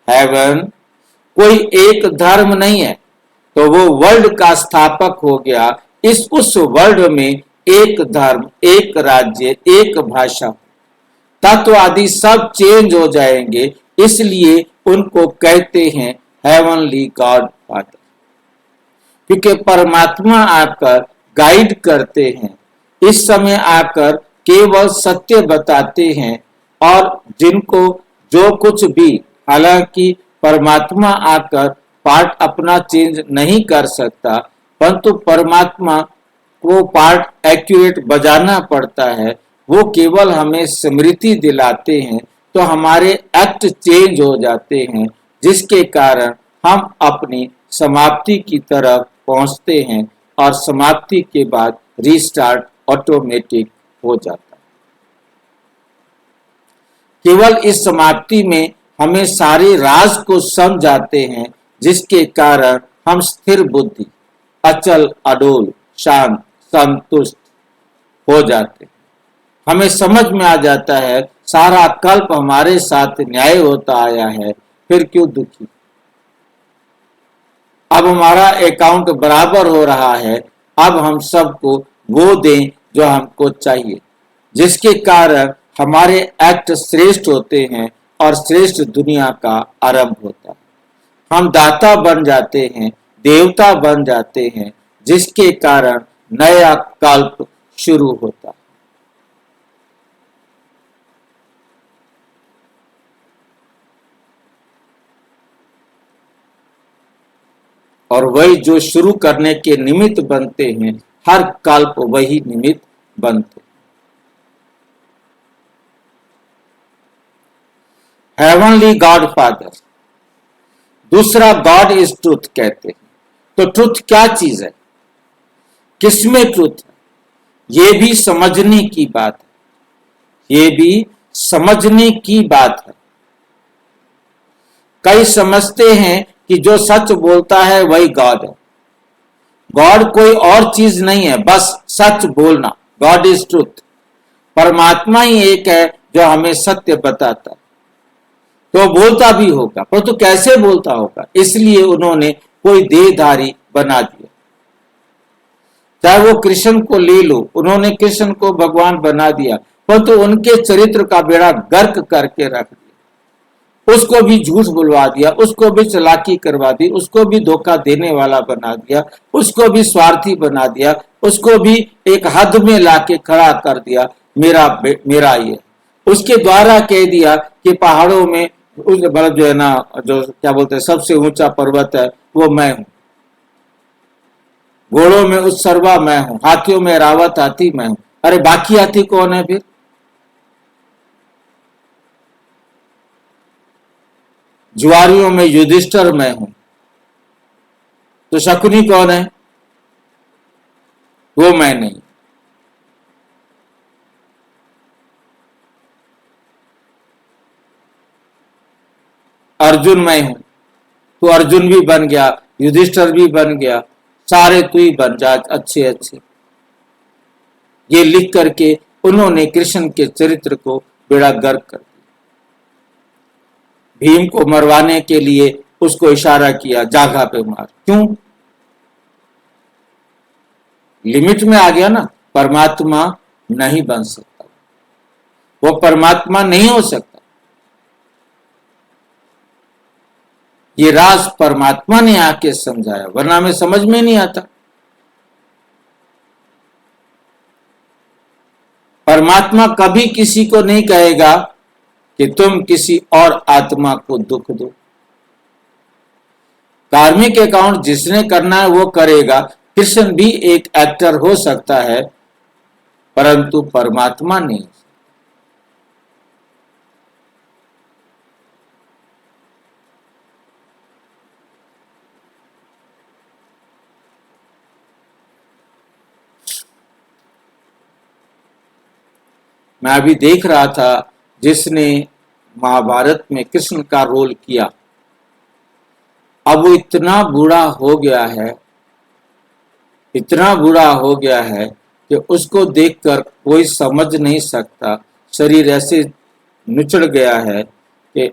हेवन कोई एक धर्म नहीं है, तो वो वर्ल्ड का स्थापक हो गया। उस वर्ल्ड में एक धर्म, एक राज्य, एक भाषा, तत्व आदि सब चेंज हो जाएंगे। इसलिए उनको कहते हैं हेवनली गॉड फादर, क्योंकि परमात्मा आकर गाइड करते हैं, इस समय आकर केवल सत्य बताते हैं। और जिनको जो कुछ भी, हालांकि परमात्मा आकर पार्ट अपना चेंज नहीं कर सकता, परंतु परमात्मा को पार्ट एक्यूरेट बजाना पड़ता है। वो केवल हमें स्मृति दिलाते हैं, तो हमारे एक्ट चेंज हो जाते हैं, जिसके कारण हम अपनी समाप्ति की तरफ पहुंचते हैं और समाप्ति के बाद रीस्टार्ट ऑटोमेटिक हो जाता है। केवल इस समाप्ति में हमें सारे राज को समझाते हैं, जिसके कारण हम स्थिर बुद्धि, अचल, अडोल, शांत, संतुष्ट हो जाते हैं। हमें समझ में आ जाता है सारा कल्प हमारे साथ न्याय होता आया है, फिर क्यों दुखी। अब हमारा अकाउंट बराबर हो रहा है, अब हम सबको वो दें जो हमको चाहिए, जिसके कारण हमारे एक्ट श्रेष्ठ होते हैं और श्रेष्ठ दुनिया का आरंभ होता है। हम दाता बन जाते हैं, देवता बन जाते हैं, जिसके कारण नया कल्प शुरू होता है। और वही जो शुरू करने के निमित्त बनते हैं, हर कल्प वही निमित्त बनते। हेवनली गॉड फादर, दूसरा गॉड इज ट्रुथ कहते हैं। तो ट्रुथ क्या चीज है, किसमें ट्रुथ है, ये भी समझने की बात है, ये भी समझने की बात है। कई समझते हैं कि जो सच बोलता है वही गॉड है। गॉड कोई और चीज नहीं है, बस सच बोलना। God is truth. परमात्मा ही एक है जो हमें सत्य बताता है। तो बोलता भी होगा, परंतु कैसे बोलता होगा, इसलिए उन्होंने कोई देहधारी बना दिया। चाहे वो कृष्ण को ले लो, उन्होंने कृष्ण को भगवान बना दिया, परंतु उनके चरित्र का बेड़ा गर्क करके रख दिया। उसको भी झूठ बुलवा दिया, उसको भी चालाकी करवा दी, उसको भी धोखा देने वाला बना दिया, उसको भी स्वार्थी बना दिया, उसको भी एक हद में लाके खड़ा कर दिया, मेरा ये। उसके द्वारा कह दिया कि पहाड़ों में मतलब जो है ना, जो क्या बोलते हैं सबसे ऊंचा पर्वत है वो मैं हूं, घोड़ों में उत्सर्वा मैं हूं, हाथियों में रावत हाथी मैं हूं। अरे बाकी हाथी कौन है फिर? जुआरियों में युधिष्ठिर मैं हूं, तो शकुनी कौन है? वो मैं नहीं। अर्जुन मैं हूं, तो अर्जुन भी बन गया, युधिष्ठिर भी बन गया, सारे तू ही बन जा अच्छे अच्छे। ये लिख करके उन्होंने कृष्ण के चरित्र को बेड़ा गर्क कर दिया। भीम को मरवाने के लिए उसको इशारा किया, जागा पे मार। क्यों? लिमिट में आ गया ना। परमात्मा नहीं बन सकता, वो परमात्मा नहीं हो सकता। ये राज परमात्मा ने आके समझाया, वरना हमें समझ में नहीं आता। परमात्मा कभी किसी को नहीं कहेगा कि तुम किसी और आत्मा को दुख दो। कार्मिक अकाउंट जिसने करना है वो करेगा। कृष्ण भी एक एक्टर हो सकता है, परंतु परमात्मा नहीं। मैं अभी देख रहा था, जिसने महाभारत में कृष्ण का रोल किया, अब वो इतना बुरा हो गया है, इतना बुरा हो गया है कि उसको देखकर कोई समझ नहीं सकता। शरीर ऐसे नुचड़ गया है कि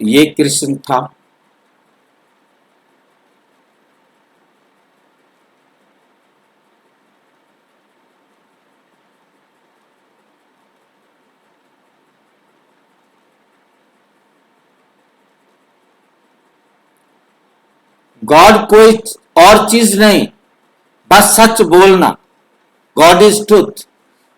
ये कृष्ण था। गॉड कोई और चीज नहीं, बस सच बोलना। God is truth.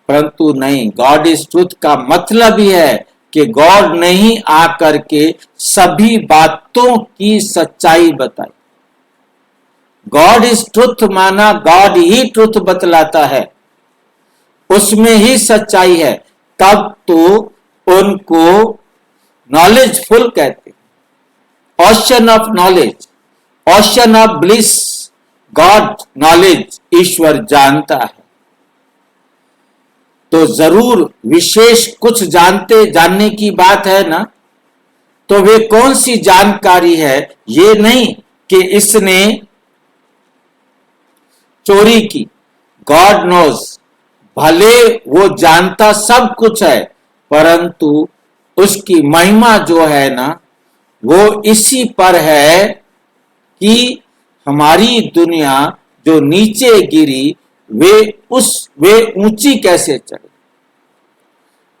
परंतु नहीं, गॉड इज ट्रुथ का मतलब ही है कि गॉड नहीं आकर के सभी बातों की सच्चाई बताई। गॉड इज ट्रुथ माना गॉड ही ट्रुथ बतलाता है, उसमें ही सच्चाई है। तब तो उनको नॉलेजफुल कहते हैं, ocean of knowledge, ocean of bliss. God knowledge, ईश्वर जानता है, तो जरूर विशेष कुछ जानने की बात है ना। तो वे कौन सी जानकारी है? ये नहीं कि इसने चोरी की। गॉड नोज, भले वो जानता सब कुछ है, परंतु उसकी महिमा जो है ना, वो इसी पर है कि हमारी दुनिया जो नीचे गिरी, वे ऊंची कैसे चढ़े।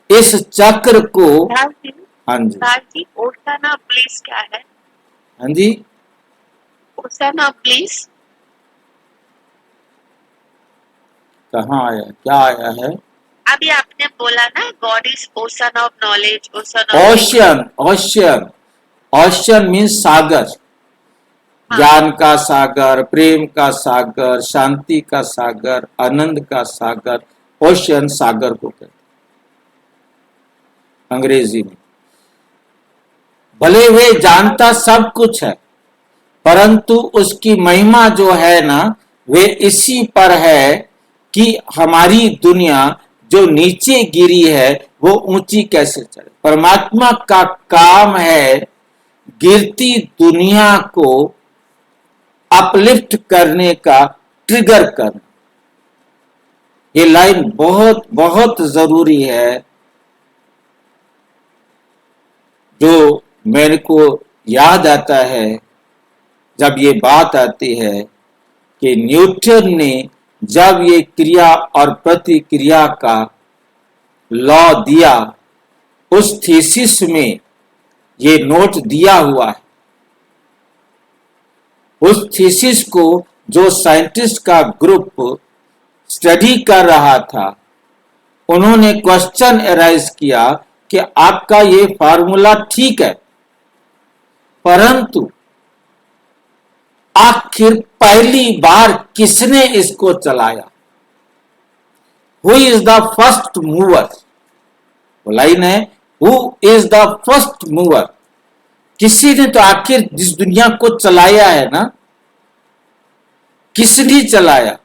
इस चक्र को, हाँ जी, ओशन ऑफ ब्लिस क्या है? हाँ जी, ओशन ऑफ ब्लिस कहाँ आया, क्या आया है? अभी आपने बोला ना, God is ocean of knowledge, ocean. Ocean, ocean means सागर। ज्ञान का सागर, प्रेम का सागर, शांति का सागर, आनंद का सागर, ओशन सागर को कहते अंग्रेजी में। भले वे जानता सब कुछ है, परंतु उसकी महिमा जो है ना, वे इसी पर है कि हमारी दुनिया जो नीचे गिरी है वो ऊंची कैसे चढ़े। परमात्मा का काम है गिरती दुनिया को अपलिफ्ट करने का, ट्रिगर करना। ये लाइन बहुत बहुत जरूरी है, जो मेरे को याद आता है जब ये बात आती है कि न्यूटन ने जब ये क्रिया और प्रतिक्रिया का लॉ दिया, उस थीसिस में ये नोट दिया हुआ है। उस थीसिस को जो साइंटिस्ट का ग्रुप स्टडी कर रहा था, उन्होंने क्वेश्चन एराइज किया कि आपका ये फार्मूला ठीक है, परंतु आखिर पहली बार किसने इसको चलाया? Who is the first mover? वो लाइन है, who is the first mover. किसी ने तो आखिर जिस दुनिया को चलाया है ना, किसने चलाया?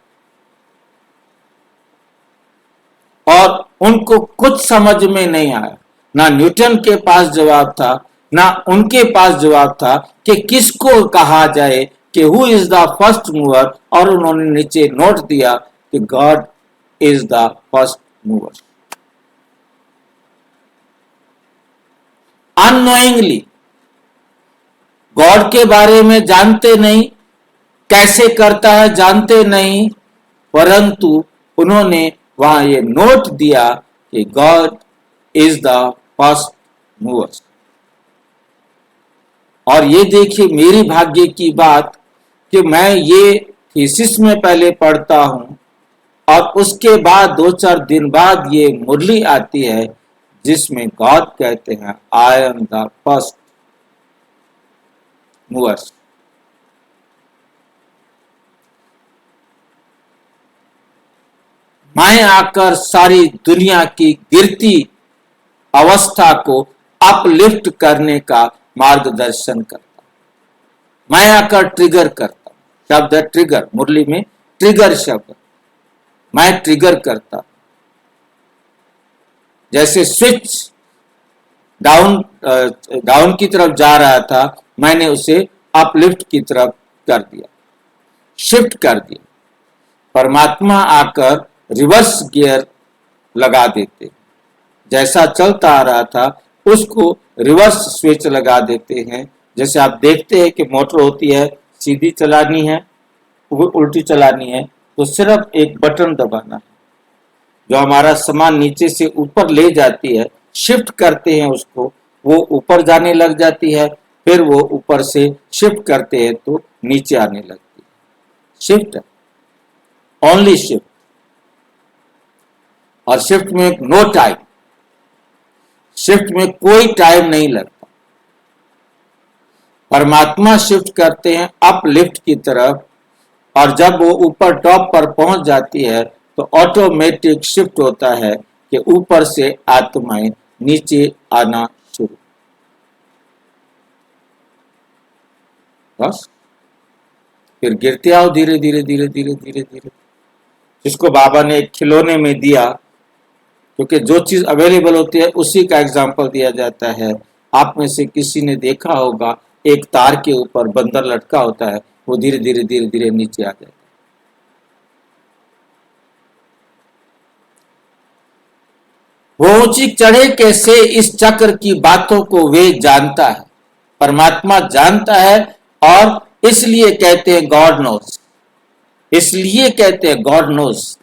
और उनको कुछ समझ में नहीं आया। ना न्यूटन के पास जवाब था, ना उनके पास जवाब था कि किसको कहा जाए कि who is the first mover, और उन्होंने नीचे नोट दिया कि God is the first mover. Unknowingly, God के बारे में जानते नहीं, कैसे करता है जानते नहीं, परंतु उन्होंने वहां ये नोट दिया कि God is the first mover. और ये देखिए मेरी भाग्य की बात कि मैं ये थीसिस में पहले पढ़ता हूं और उसके बाद 2-4 दिन बाद ये मुरली आती है जिसमें गॉड कहते हैं I am the first mover. मैं आकर सारी दुनिया की गिरती अवस्था को अपलिफ्ट करने का मार्गदर्शन करता। मैं आकर ट्रिगर करता। शब्द है ट्रिगर, मुरली में ट्रिगर शब्द। मैं ट्रिगर करता। जैसे स्विच डाउन की तरफ जा रहा था, मैंने उसे अपलिफ्ट की तरफ कर दिया, शिफ्ट कर दिया। परमात्मा आकर रिवर्स गियर लगा देते। जैसा चलता आ रहा था उसको रिवर्स स्विच लगा देते हैं। जैसे आप देखते हैं कि मोटर होती है, सीधी चलानी है, उल्टी चलानी है, तो सिर्फ एक बटन दबाना है जो हमारा सामान नीचे से ऊपर ले जाती है। शिफ्ट करते हैं उसको, वो ऊपर जाने लग जाती है, फिर वो ऊपर से शिफ्ट करते हैं तो नीचे आने लगती है। Shift, only shift. और शिफ्ट में नो टाइम, शिफ्ट में कोई टाइम नहीं लगता। परमात्मा शिफ्ट करते हैं अपलिफ्ट की तरफ, और जब वो ऊपर टॉप पर पहुंच जाती है तो ऑटोमेटिक शिफ्ट होता है कि ऊपर से आत्माएं नीचे आना शुरू। बस फिर गिरते आओ धीरे धीरे धीरे धीरे धीरे धीरे। जिसको बाबा ने एक खिलौने में दिया, क्योंकि जो चीज अवेलेबल होती है उसी का एग्जाम्पल दिया जाता है। आप में से किसी ने देखा होगा एक तार के ऊपर बंदर लटका होता है, वो धीरे धीरे धीरे धीरे नीचे आ जाता है। वो ऊंची चढ़े कैसे, इस चक्र की बातों को वे जानता है, परमात्मा जानता है, और इसलिए कहते हैं गॉड नोस। इसलिए कहते हैं गॉड नोस।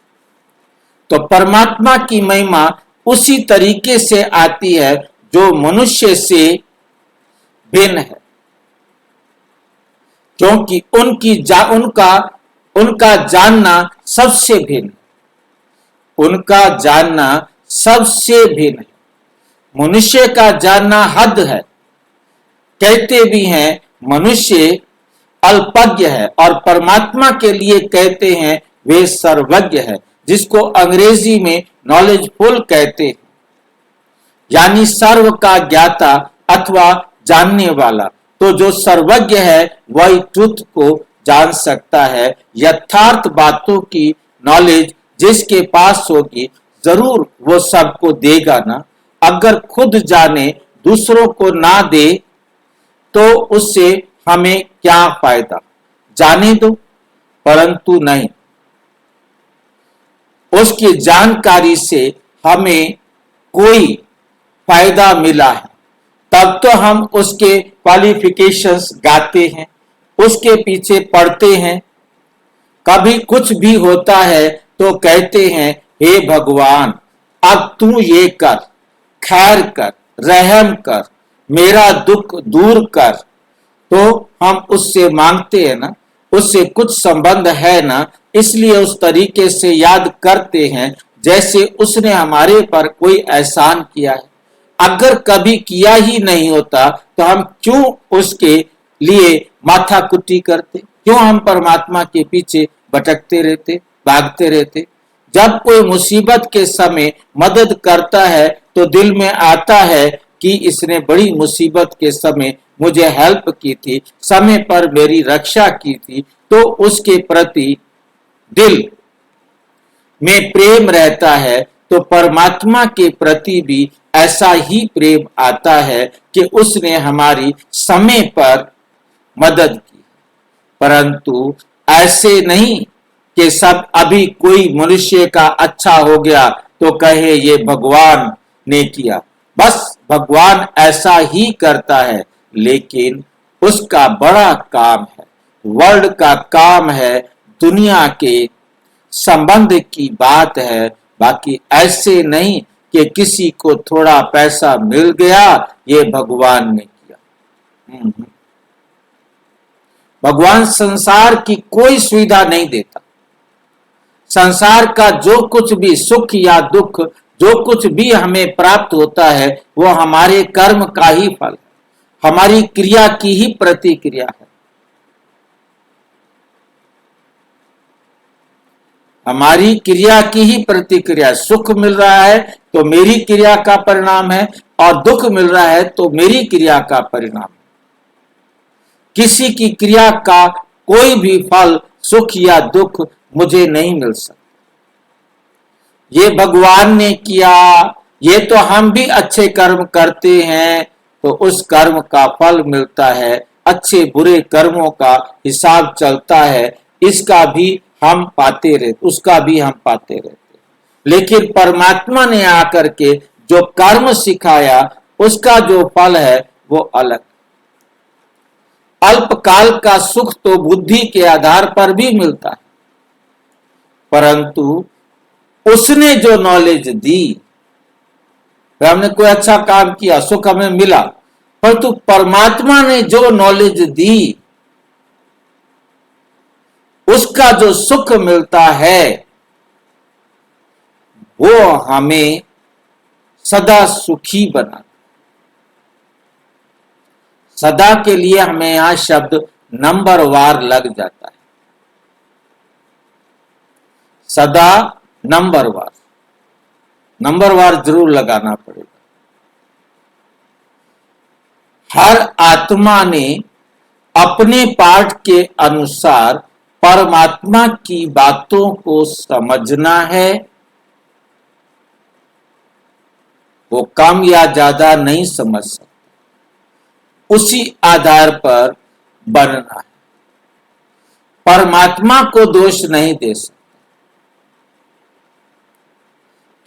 तो परमात्मा की महिमा उसी तरीके से आती है जो मनुष्य से भिन्न है, क्योंकि उनका जानना सबसे भिन्न, उनका जानना सबसे भिन्न है। मनुष्य का जानना हद है। कहते भी हैं मनुष्य अल्पज्ञ है, और परमात्मा के लिए कहते हैं वे सर्वज्ञ है, जिसको अंग्रेजी में नॉलेजफुल कहते हैं, यानी सर्व का ज्ञाता अथवा जानने वाला। तो जो सर्वज्ञ है वही ट्रुथ को जान सकता है। यथार्थ बातों की नॉलेज जिसके पास होगी जरूर वो सबको देगा ना। अगर खुद जाने दूसरों को ना दे तो उससे हमें क्या फायदा। जाने दो परंतु नहीं, उसकी जानकारी से हमें कोई फायदा मिला है तब तो हम उसके क्वालिफिकेशंस गाते हैं, उसके पीछे पढ़ते हैं। कभी कुछ भी होता है तो कहते हैं हे भगवान अब तू ये कर, खैर कर, रहम कर, मेरा दुख दूर कर। तो हम उससे मांगते हैं ना, उससे कुछ संबंध है ना, इसलिए उस तरीके से याद करते हैं जैसे उसने हमारे पर कोई एहसान किया है। अगर कभी किया ही नहीं होता तो हम क्यों उसके लिए माथा कुटी करते, क्यों हम परमात्मा के पीछे भटकते रहते, भागते रहते। जब कोई मुसीबत के समय मदद करता है तो दिल में आता है कि इसने बड़ी मुसीबत के समय मुझे हेल्प की थी, समय पर मेरी रक्षा की थी, तो उसके प्रति दिल में प्रेम रहता है। तो परमात्मा के प्रति भी ऐसा ही प्रेम आता है कि उसने हमारी समय पर मदद की। परंतु ऐसे नहीं कि सब अभी कोई मनुष्य का अच्छा हो गया तो कहे ये भगवान ने किया। बस भगवान ऐसा ही करता है, लेकिन उसका बड़ा काम है, वर्ल्ड का काम है, दुनिया के संबंध की बात है। बाकी ऐसे नहीं कि किसी को थोड़ा पैसा मिल गया ये भगवान ने किया। भगवान संसार की कोई सुविधा नहीं देता। संसार का जो कुछ भी सुख या दुख, जो कुछ भी हमें प्राप्त होता है वो हमारे कर्म का ही फल है, हमारी क्रिया की ही प्रतिक्रिया है। हमारी क्रिया की ही प्रतिक्रिया। सुख मिल रहा है तो मेरी क्रिया का परिणाम है, और दुख मिल रहा है तो मेरी क्रिया का परिणाम है। किसी की क्रिया का कोई भी फल, सुख या दुख मुझे नहीं मिल सकता। ये भगवान ने किया, ये तो हम भी अच्छे कर्म करते हैं तो उस कर्म का फल मिलता है, अच्छे बुरे कर्मों का हिसाब चलता है, इसका भी हम पाते रहते, उसका भी हम पाते रहते। लेकिन परमात्मा ने आकर के जो कर्म सिखाया उसका जो फल है वो अलग। अल्पकाल का सुख तो बुद्धि के आधार पर भी मिलता है, परंतु उसने जो नॉलेज दी, हमने कोई अच्छा काम किया, सुख हमें मिला, परंतु परमात्मा ने जो नॉलेज दी उसका जो सुख मिलता है वो हमें सदा सुखी बना। सदा के लिए हमें यहां शब्द नंबरवार लग जाता है। सदा नंबरवार, नंबरवार जरूर लगाना पड़ेगा। हर आत्मा ने अपने पाठ के अनुसार परमात्मा की बातों को समझना है। वो कम या ज्यादा नहीं समझ सकता, उसी आधार पर बनना है। परमात्मा को दोष नहीं दे सकता।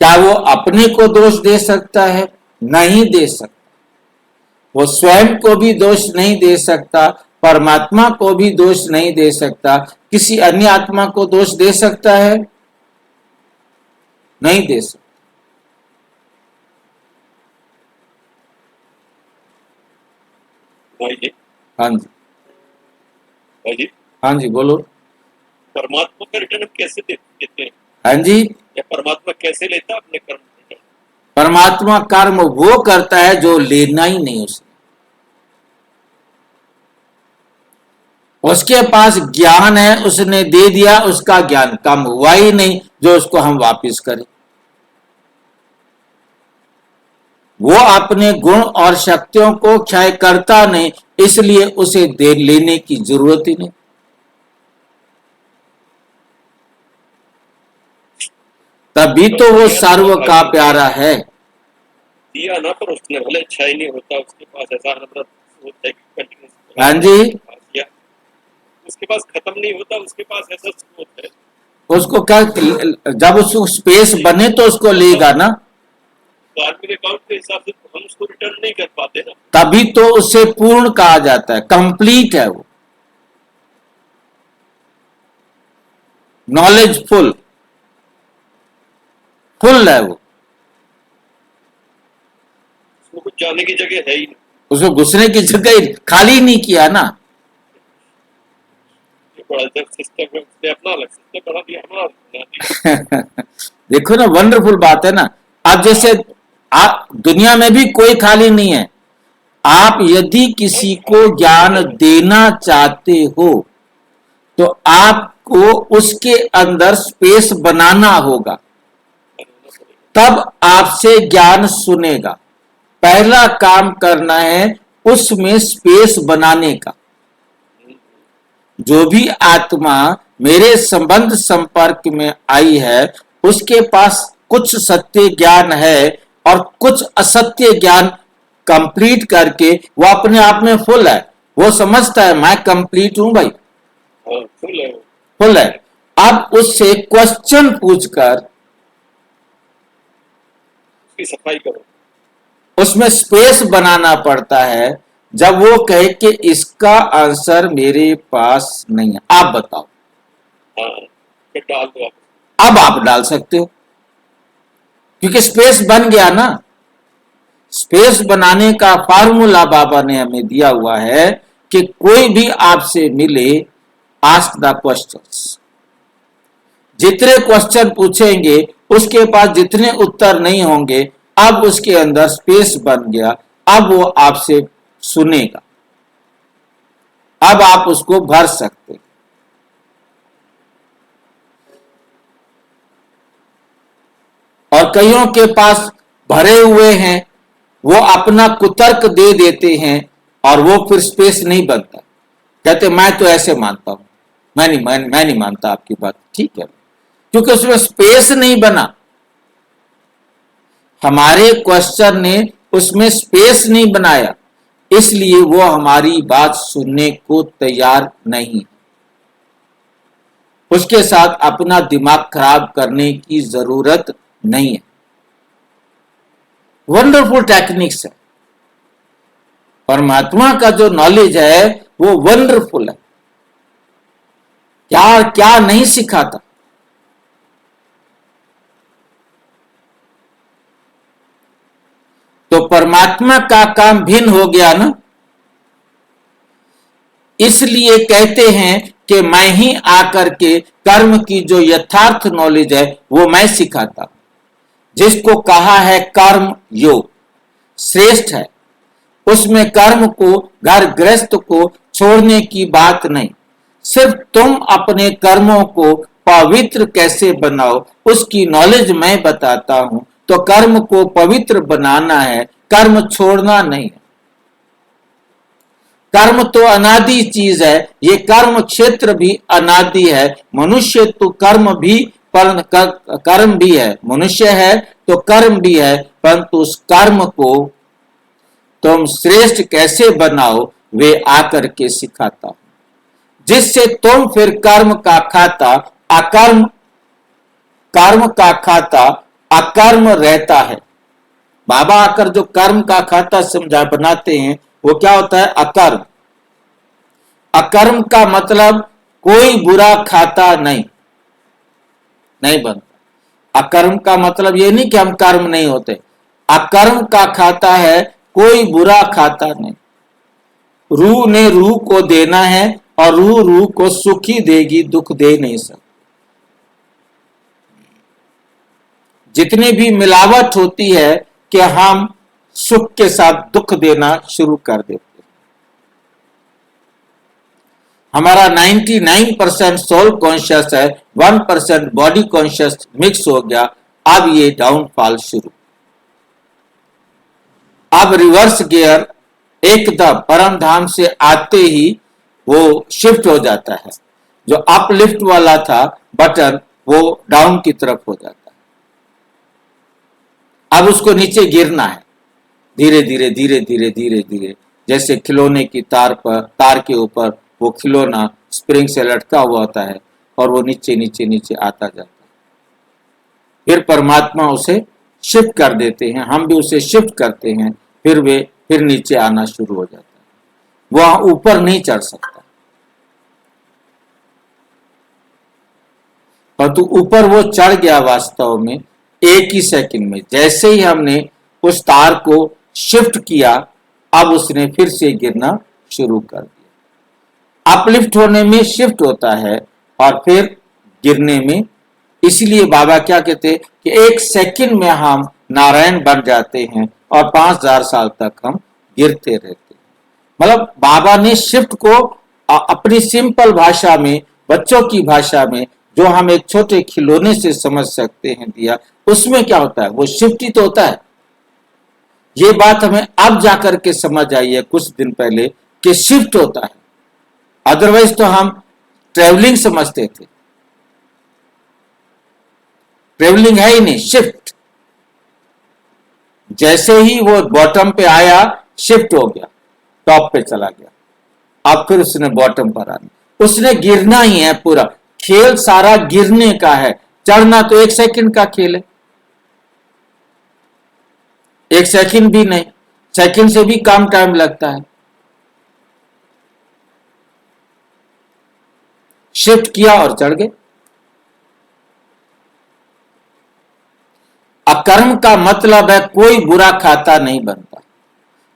क्या वो अपने को दोष दे सकता है? नहीं दे सकता। वो स्वयं को भी दोष नहीं दे सकता, परमात्मा को भी दोष नहीं दे सकता। किसी अन्य आत्मा को दोष दे सकता है? नहीं दे सकता। भाई जी, हाँ जी, भाई जी, हाँ जी, बोलो। परमात्मा का रिटर्न कैसे देते हैं? हाँ जी, या परमात्मा कैसे लेता है अपने कर्म का रिटर्न? परमात्मा कर्म वो करता है जो लेना ही नहीं उसने। उसके पास ज्ञान है, उसने दे दिया, उसका ज्ञान कम हुआ ही नहीं जो उसको हम वापिस करें। वो अपने गुण और शक्तियों को क्षय करता नहीं, इसलिए उसे दे लेने की जरूरत ही नहीं। तभी तो वो सर्व का प्यारा है। दिया ना, पर उसने भले क्षय नहीं होता, उसके पास ऐसा नम्रत होता है कि कंटिन्यूस। हाँ जी, उसके पास खत्म नहीं होता, उसके पास ऐसा होता है। उसको क्या, जब उसको स्पेस बने तो उसको लेगा ना, तो आदमी अकाउंट के हिसाब से तो हम उसको रिटर्न नहीं कर पाते ना। तभी तो उसे पूर्ण कहा जाता है, कंप्लीट है वो, नॉलेजफुल, फुल है वो, उसको कुछ जाने की जगह है ही नहीं। उसको घुसने की जगह खाली नहीं किया ना। ये बड़ा जब सिस्टम है, उसने अपना अलग सिस्टम बना दिया, हमारा बना दिया। देखो ना, वंडरफुल बात है ना। अब जैसे आप दुनिया में भी कोई खाली नहीं है। आप यदि किसी को ज्ञान देना चाहते हो तो आपको उसके अंदर स्पेस बनाना होगा, तब आपसे ज्ञान सुनेगा। पहला काम करना है उसमें स्पेस बनाने का। जो भी आत्मा मेरे संबंध संपर्क में आई है, उसके पास कुछ सत्य ज्ञान है और कुछ असत्य ज्ञान कंप्लीट करके वो अपने आप में फुल है। वो समझता है मैं कंप्लीट हूं भाई, फुल है वो। फुल है। अब उससे क्वेश्चन पूछकर उसकी सफाई करो। उसमें स्पेस बनाना पड़ता है। जब वो कहे कि इसका आंसर मेरे पास नहीं है, आप बताओ, हाँ, फिर डाल दो आप। अब आप डाल सकते हो, क्योंकि स्पेस बन गया ना। स्पेस बनाने का फार्मूला बाबा ने हमें दिया हुआ है कि कोई भी आपसे मिले, आस्क द क्वेश्चंस। जितने क्वेश्चन पूछेंगे उसके पास जितने उत्तर नहीं होंगे, अब उसके अंदर स्पेस बन गया। अब वो आपसे सुनेगा, अब आप उसको भर सकते। और कईयों के पास भरे हुए हैं, वो अपना कुतर्क दे देते हैं और वो फिर स्पेस नहीं बनता। कहते मैं तो ऐसे मानता हूं, मैं नहीं मानता आपकी बात। ठीक है, क्योंकि उसमें स्पेस नहीं बना। हमारे क्वेश्चन ने उसमें स्पेस नहीं बनाया, इसलिए वो हमारी बात सुनने को तैयार नहीं। उसके साथ अपना दिमाग खराब करने की जरूरत नहीं है। वंडरफुल टेक्निक्स है। परमात्मा का जो नॉलेज है वो वंडरफुल है। क्या क्या नहीं सिखाता। तो परमात्मा का काम भिन्न हो गया ना। इसलिए कहते हैं कि मैं ही आकर के कर्म की जो यथार्थ नॉलेज है वो मैं सिखाता हूं। जिसको कहा है कर्म योग श्रेष्ठ है, उसमें कर्म को, घर गृहस्थ को छोड़ने की बात नहीं। सिर्फ तुम अपने कर्मों को पवित्र कैसे बनाओ उसकी नॉलेज मैं बताता हूं। तो कर्म को पवित्र बनाना है, कर्म छोड़ना नहीं है। कर्म तो अनादि चीज है, ये कर्म क्षेत्र भी अनादि है। मनुष्य तो कर्म भी कर्म भी है, मनुष्य है तो कर्म भी है, परंतु उस कर्म को तुम श्रेष्ठ कैसे बनाओ वे आकर के सिखाता हूं। जिससे तुम फिर कर्म का खाता अकर्म, कर्म का खाता अकर्म रहता है। बाबा आकर जो कर्म का खाता समझा बनाते हैं वो क्या होता है? अकर्म। अकर्म का मतलब कोई बुरा खाता नहीं बनता। अकर्म का मतलब ये नहीं कि हम कर्म नहीं होते। अकर्म का खाता है कोई बुरा खाता नहीं। रूह ने रूह को देना है और रूह को सुख ही देगी, दुख दे नहीं सकती। जितनी भी मिलावट होती है कि हम सुख के साथ दुख देना शुरू कर देते हैं। हमारा 99% सोल कॉन्शियस है, 1% बॉडी कॉन्शियस मिक्स हो गया। अब ये डाउनफॉल शुरू। अब रिवर्स गियर एकदम परम धाम से आते ही वो शिफ्ट हो जाता है। जो अपलिफ्ट वाला था बटन वो डाउन की तरफ हो जाता है। अब उसको नीचे गिरना है धीरे धीरे धीरे धीरे धीरे धीरे, जैसे खिलौने की तार के ऊपर वो खिलौना स्प्रिंग से लटका हुआ होता है और वो नीचे नीचे नीचे आता जाता है। फिर परमात्मा उसे शिफ्ट कर देते हैं, हम भी उसे शिफ्ट करते हैं, फिर नीचे आना शुरू हो जाता है। वह ऊपर नहीं चढ़ सकता, परंतु ऊपर वो चढ़ गया वास्तव में एक ही सेकंड में। जैसे ही हमने उस तार को शिफ्ट किया, अब उसने फिर से गिरना शुरू कर दिया। अपलिफ्ट होने में शिफ्ट होता है और फिर गिरने में। इसलिए बाबा क्या कहते हैं कि एक सेकंड में हम नारायण बन जाते हैं और 5000 साल तक हम गिरते रहते हैं। मतलब बाबा ने शिफ्ट को अपनी सिंपल भाषा में, बच्चों की भाषा में, जो हम एक छोटे खिलौने से समझ सकते हैं दिया। उसमें क्या होता है, वो शिफ्ट ही तो होता है। ये बात हमें अब जाकर के समझ आई है कुछ दिन पहले कि शिफ्ट होता है, अदरवाइज तो हम ट्रेवलिंग समझते थे। ट्रेवलिंग है ही नहीं, शिफ्ट। जैसे ही वो बॉटम पे आया शिफ्ट हो गया, टॉप पे चला गया। अब फिर उसने बॉटम पर आना, उसने गिरना ही है। पूरा खेल सारा गिरने का है, चढ़ना तो एक सेकंड का खेल है। एक सेकंड भी नहीं, सेकंड से भी कम टाइम लगता है। शिफ्ट किया और चढ़ गए। अकर्म का मतलब है कोई बुरा खाता नहीं बनता।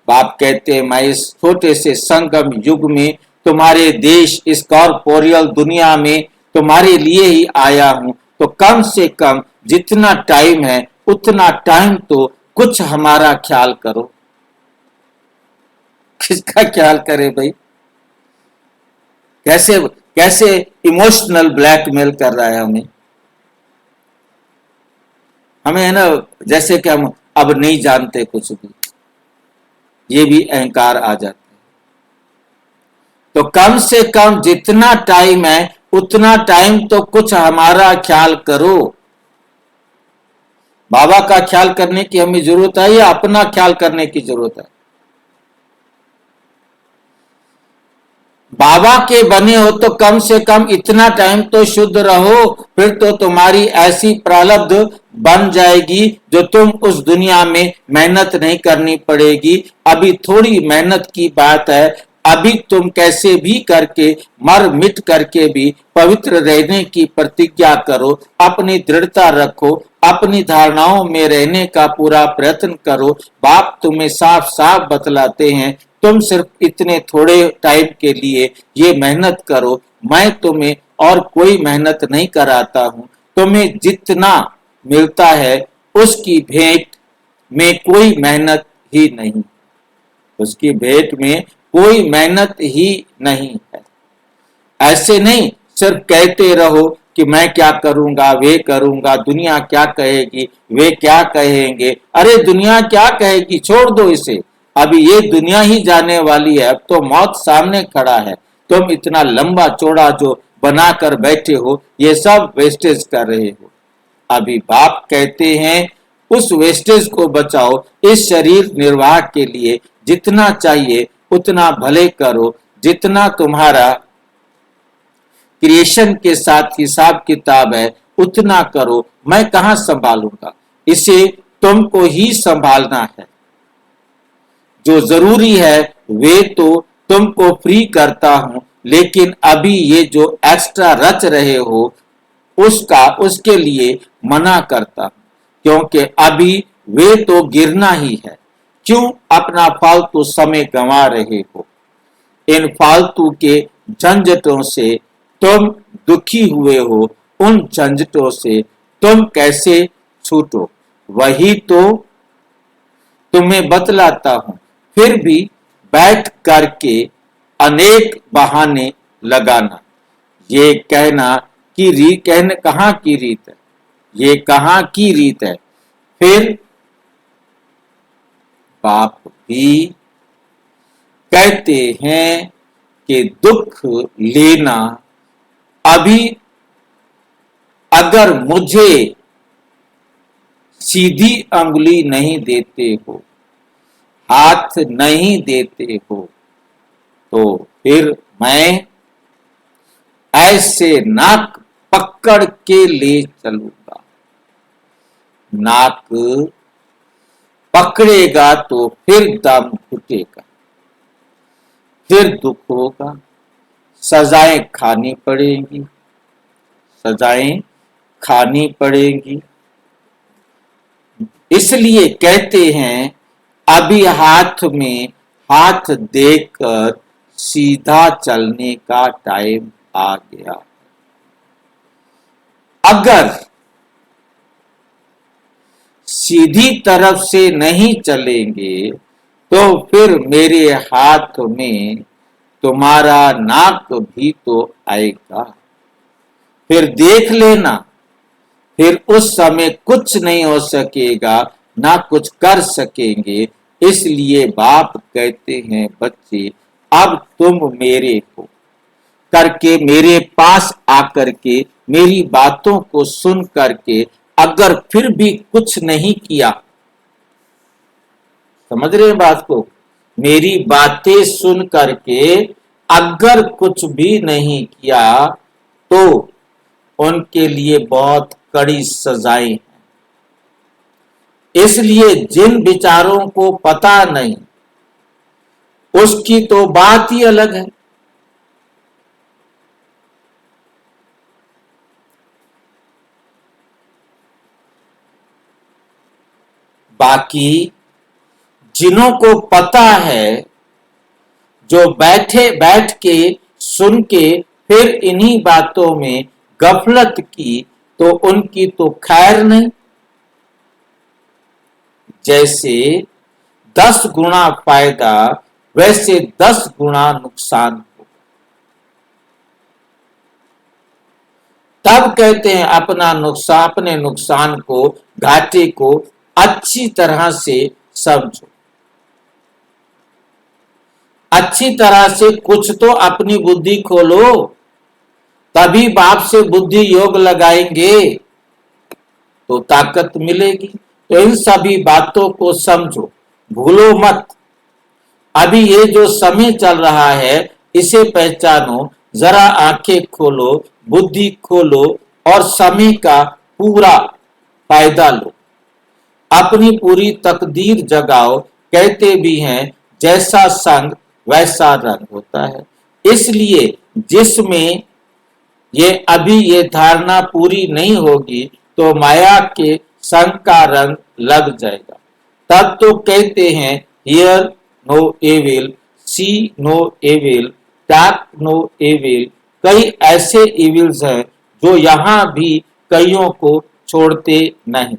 बाप कहते हैं मैं इस छोटे से संगम युग में तुम्हारे देश, इस कॉर्पोरियल दुनिया में तुम्हारे लिए ही आया हूं, तो कम से कम जितना टाइम है उतना टाइम तो कुछ हमारा ख्याल करो। किसका ख्याल करे भाई? कैसे कैसे इमोशनल ब्लैकमेल कर रहा है हमें है ना, जैसे कि हम अब नहीं जानते कुछ भी, ये भी अहंकार आ जाता है। तो कम से कम जितना टाइम है उतना टाइम तो कुछ हमारा ख्याल करो। बाबा का ख्याल करने की हमें जरूरत है या अपना ख्याल करने की जरूरत है? बाबा के बने हो तो कम से कम इतना टाइम तो शुद्ध रहो, फिर तो तुम्हारी ऐसी प्रारब्ध बन जाएगी जो तुम उस दुनिया में मेहनत नहीं करनी पड़ेगी। अभी थोड़ी मेहनत की बात है, अभी तुम कैसे भी करके मर मिट करके भी पवित्र रहने की प्रतिज्ञा करो, अपनी दृढ़ता रखो, अपनी धारणाओं में रहने का पूरा प्रयत्न करो। बाप तुम्हें साफ साफ बतलाते हैं तुम सिर्फ इतने थोड़े टाइम के लिए ये मेहनत करो, मैं तुम्हें और कोई मेहनत नहीं कराता हूं। तुम्हें जितना मिलता है उसकी भेंट में कोई मेहनत ही नहीं, उसकी भेंट में कोई मेहनत ही नहीं है। ऐसे नहीं सिर्फ कहते रहो कि मैं क्या करूंगा, वे करूंगा, दुनिया क्या कहेगी, वे क्या कहेंगे। अरे दुनिया क्या कहेगी छोड़ दो इसे, अभी ये दुनिया ही जाने वाली है। अब तो मौत सामने खड़ा है। तुम इतना लंबा चौड़ा जो बना कर बैठे हो ये सब वेस्टेज कर रहे हो। अभी बाप कहते हैं उस वेस्टेज को बचाओ। इस शरीर निर्वाह के लिए जितना चाहिए उतना भले करो, जितना तुम्हारा क्रिएशन के साथ हिसाब किताब है उतना करो। मैं कहां संभालूंगा, इसे तुमको ही संभालना है। जो जरूरी है वे तो तुमको फ्री करता हूं, लेकिन अभी ये जो एक्स्ट्रा रच रहे हो उसके लिए मना करता हूं, क्योंकि अभी वे तो गिरना ही है। क्यों अपना फालतू समय गंवा रहे हो? इन फालतू के झंझटों से तुम दुखी हुए हो, उन झंझटों से तुम कैसे छूटो वही तो तुम्हें बतलाता हूं। फिर भी बैठ करके अनेक बहाने लगाना, ये कहना कि कहने कहां की रीत है, ये कहां की रीत है। फिर बाप भी कहते हैं कि दुख लेना अभी अगर मुझे सीधी अंगुली नहीं देते हो, हाथ नहीं देते हो, तो फिर मैं ऐसे नाक पकड़ के ले चलूंगा। नाक पकड़ेगा तो फिर दम घुटेगा, फिर दुख होगा, सजाएं खानी पड़ेंगी, सजाएं खानी पड़ेंगी। इसलिए कहते हैं अभी हाथ में हाथ देकर सीधा चलने का टाइम आ गया। अगर सीधी तरफ से नहीं चलेंगे तो फिर मेरे हाथ में तुम्हारा नाक भी तो आएगा। फिर देख लेना, फिर उस समय कुछ नहीं हो सकेगा, ना कुछ कर सकेंगे। इसलिए बाप कहते हैं बच्चे अब तुम मेरे हो करके, मेरे पास आकर के मेरी बातों को सुन करके अगर फिर भी कुछ नहीं किया, समझ रहे हैं बात को, मेरी बातें सुन करके अगर कुछ भी नहीं किया तो उनके लिए बहुत कड़ी सजाएं हैं। इसलिए जिन विचारों को पता नहीं उसकी तो बात ही अलग है। बाकी जिन्हों को पता है, जो बैठ के सुन के फिर इन्हीं बातों में गफलत की, तो उनकी तो खैर नहीं। जैसे 10 गुना फायदा वैसे 10 गुना नुकसान हो। तब कहते हैं अपने नुकसान को, घाटे को अच्छी तरह से समझो। अच्छी तरह से कुछ तो अपनी बुद्धि खोलो, तभी बाप से बुद्धि योग लगाएंगे तो ताकत मिलेगी। तो इन सभी बातों को समझो, भूलो मत। अभी ये जो समय चल रहा है इसे पहचानो, जरा आंखें खोलो, बुद्धि खोलो और समय का पूरा फायदा लो, अपनी पूरी तकदीर जगाओ। कहते भी हैं जैसा संग वैसा रंग होता है। इसलिए जिसमें ये धारणा पूरी नहीं होगी तो माया के संग का रंग लग जाएगा। तब तो कहते हैं hear no evil, see no evil, talk no evil. कई ऐसे इविल्स हैं जो यहाँ भी कईयों को छोड़ते नहीं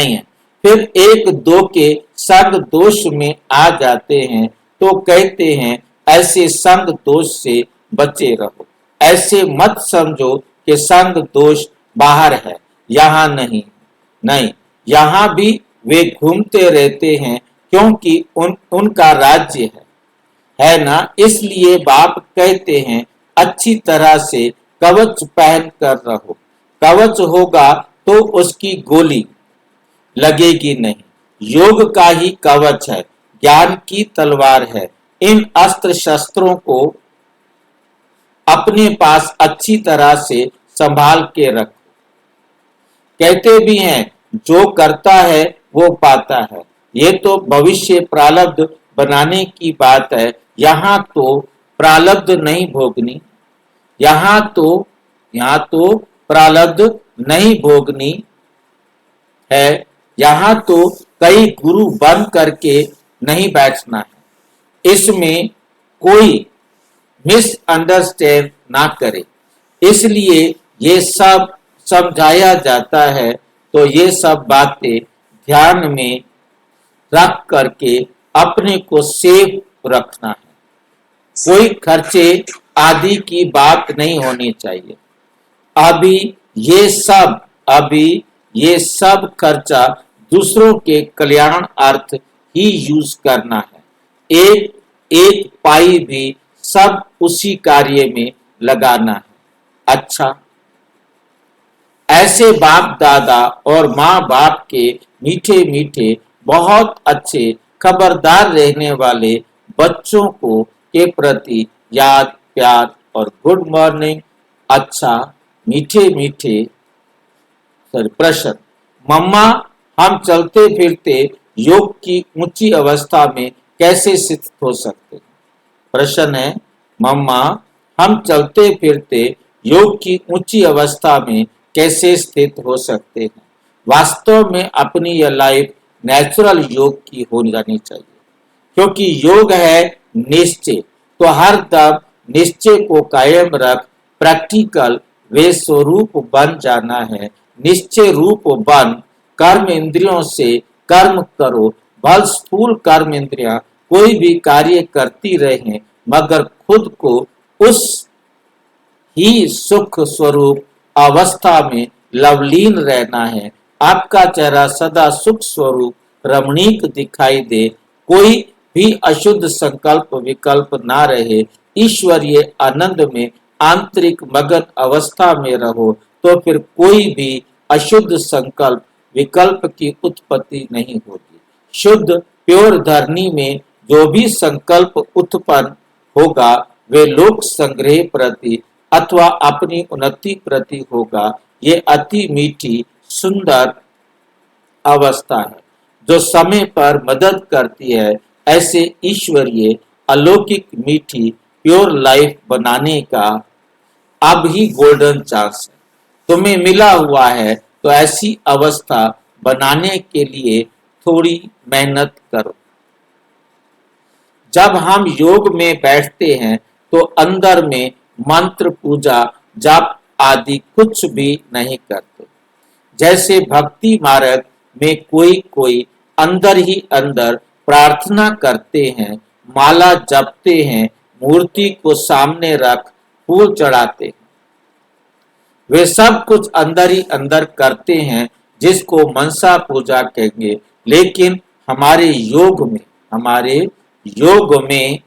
है। फिर एक दो के संग दोष में आ जाते हैं तो कहते हैं ऐसे संग दोष से बचे रहो। ऐसे मत समझो कि संग दोष बाहर है, यहाँ नहीं, यहाँ भी वे घूमते रहते हैं क्योंकि उनका राज्य है ना। इसलिए बाप कहते हैं अच्छी तरह से कवच पहन कर रहो। कवच होगा तो उसकी गोली लगेगी नहीं। योग का ही कवच है, ज्ञान की तलवार है। इन अस्त्र शस्त्रों को अपने पास अच्छी तरह से संभाल के रखो। कहते भी हैं जो करता है वो पाता है। ये तो भविष्य प्रारब्ध बनाने की बात है। यहाँ तो प्रारब्ध नहीं भोगनी, यहाँ तो प्रारब्ध नहीं भोगनी है। यहाँ तो कई गुरु बन करके नहीं बैठना है। इसमें कोई मिसअंडरस्टैंड ना करे, इसलिए ये सब समझाया जाता है। तो ये सब बातें ध्यान में रख करके अपने को सेफ रखना है। कोई खर्चे आदि की बात नहीं होनी चाहिए। अभी ये सब खर्चा दूसरों के कल्याण अर्थ ही यूज करना है। एक एक पाई भी सब उसी कार्य में लगाना है। अच्छा, ऐसे बाप दादा और माँ बाप के मीठे मीठे बहुत अच्छे खबरदार रहने वाले बच्चों को के प्रति याद प्यार और गुड मॉर्निंग। अच्छा, मीठे मीठे प्रश्न। मम्मा, हम चलते फिरते योग की ऊंची अवस्था में कैसे स्थित हो सकते हैं? प्रश्न है, मम्मा, हम चलते फिरते योग की ऊंची अवस्था में कैसे स्थित हो सकते हैं? वास्तव में अपनी यह लाइफ नेचुरल योग की हो जानी चाहिए, क्योंकि योग है निश्चय। तो हर दम निश्चय को कायम रख प्रैक्टिकल वे स्वरूप बन जाना है। निश्चय रूप बन कर्म इंद्रियों से कर्म करो। भल स्थूल कर्म इंद्रियां कोई भी कार्य करती रहे, मगर खुद को उस ही सुख स्वरूप अवस्था में लवलीन रहना है। आपका चेहरा सदा सुख स्वरूप रमणीक दिखाई दे, कोई भी अशुद्ध संकल्प विकल्प ना रहे, ईश्वरीय आनंद में आंतरिक मगन अवस्था में रहो, तो फिर कोई भी अशुद्ध संकल्प विकल्प की उत्पत्ति नहीं होगी। शुद्ध प्योर धरनी में जो भी संकल्प उत्पन्न होगा वे लोक संग्रह प्रति अथवा अपनी उन्नति प्रति होगा। ये अति मीठी सुंदर अवस्था है जो समय पर मदद करती है ऐसे ईश्वरीय अलौकिक मीठी प्योर लाइफ बनाने का अब ही गोल्डन चांस है। तुम्हें मिला हुआ है, तो ऐसी अवस्था बनाने के लिए थोड़ी मेहनत करो। जब हम योग में बैठते हैं तो अंदर में मंत्र पूजा जाप आदि कुछ भी नहीं करते। जैसे भक्ति मार्ग में कोई अंदर ही अंदर प्रार्थना करते हैं, माला जपते हैं, मूर्ति को सामने रख फूल चढ़ाते हैं। वे सब कुछ अंदर ही अंदर करते हैं, जिसको मनसा पूजा कहेंगे। लेकिन हमारे योग में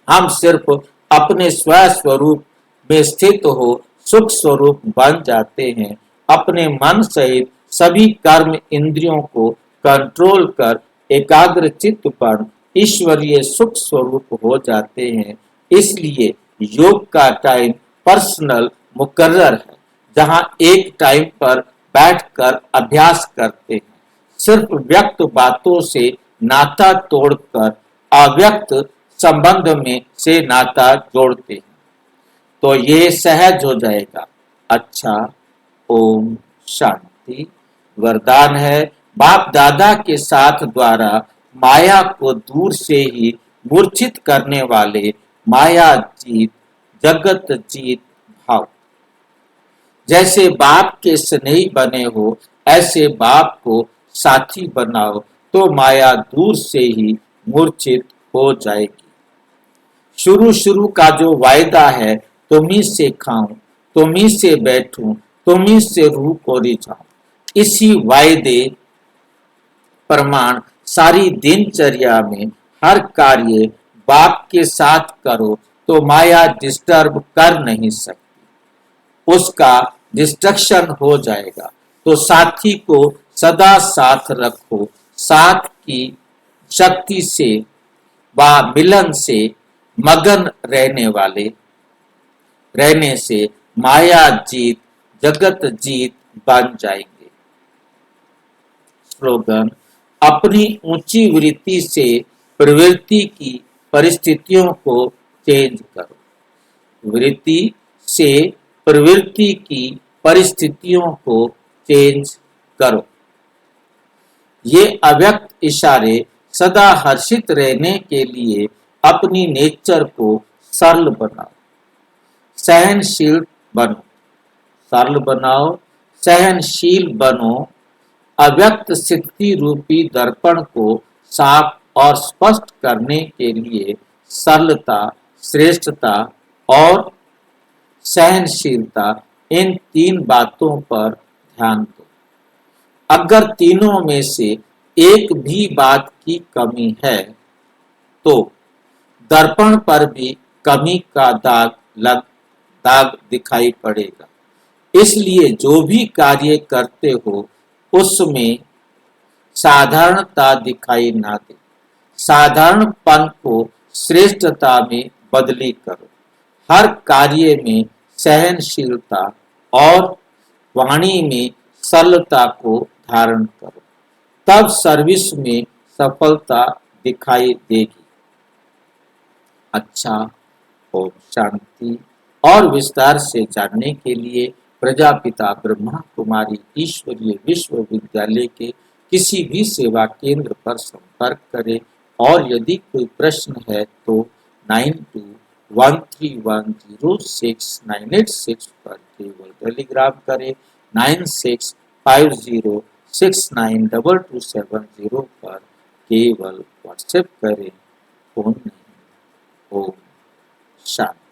हम सिर्फ अपने स्व स्वरूप में स्थित हो सुख स्वरूप बन जाते हैं। अपने मन सहित सभी कर्म इंद्रियों को कंट्रोल कर एकाग्र चित्त पर ईश्वरीय सुख स्वरूप हो जाते हैं। इसलिए योग का टाइम पर्सनल मुकर्रर है, जहां एक टाइम पर बैठकर अभ्यास करते हैं। सिर्फ व्यक्त बातों से नाता तोड़कर अव्यक्त संबंध में से नाता जोड़ते हैं, तो ये सहज हो जाएगा। अच्छा, ओम शांति। वरदान है, बाप दादा के साथ द्वारा माया को दूर से ही मूर्छित करने वाले माया जीत जगत जीत भाव। जैसे बाप के स्नेही बने हो, ऐसे बाप को साथी बनाओ, तो माया दूर से ही मूर्छित हो जाएगी। शुरू का जो वायदा है, तुम्ही से खाऊं, तुम्ही से बैठूं, तुम्ही से रूह को रिझाऊं, इसी वायदे प्रमाण सारी दिनचर्या में हर कार्य बाप के साथ करो, तो माया डिस्टर्ब कर नहीं सकती, उसका डिस्ट्रक्शन हो जाएगा। तो साथी को सदा साथ रखो। साथ की शक्ति से व मिलन से मगन रहने से माया जीत जगत जीत बन जाएंगे। स्लोगन, अपनी ऊंची वृत्ति से प्रवृत्ति की परिस्थितियों को चेंज करो। वृत्ति से प्रवृत्ति की परिस्थितियों को चेंज करो। ये अव्यक्त इशारे सदा हर्षित रहने के लिए अपनी नेचर को सरल बनाओ, सहनशील बनो। सरल बनाओ, सहनशील बनो। अव्यक्त स्थिति रूपी दर्पण को साफ और स्पष्ट करने के लिए सरलता, श्रेष्ठता और सहनशीलता, इन तीन बातों पर ध्यान दो। अगर तीनों में से एक भी बात की कमी है तो दर्पण पर भी कमी का दाग दिखाई पड़ेगा। इसलिए जो भी कार्य करते हो उसमें साधारणता दिखाई ना दे। साधारणपन को श्रेष्ठता में बदली करो। हर कार्य में सहनशीलता और वाणी में सरलता को धारण करो, तब सर्विस में सफलता दिखाई देगी। अच्छा, ओम शांति। और विस्तार से जानने के लिए प्रजापिता ब्रह्मा कुमारी ईश्वरीय विश्वविद्यालय के किसी भी सेवा केंद्र पर संपर्क करें और यदि कोई प्रश्न है तो 9213106986 पर केवल टेलीग्राम करें। 9650692270 पर केवल व्हाट्सएप करें, फोन नहीं। ओम शांति।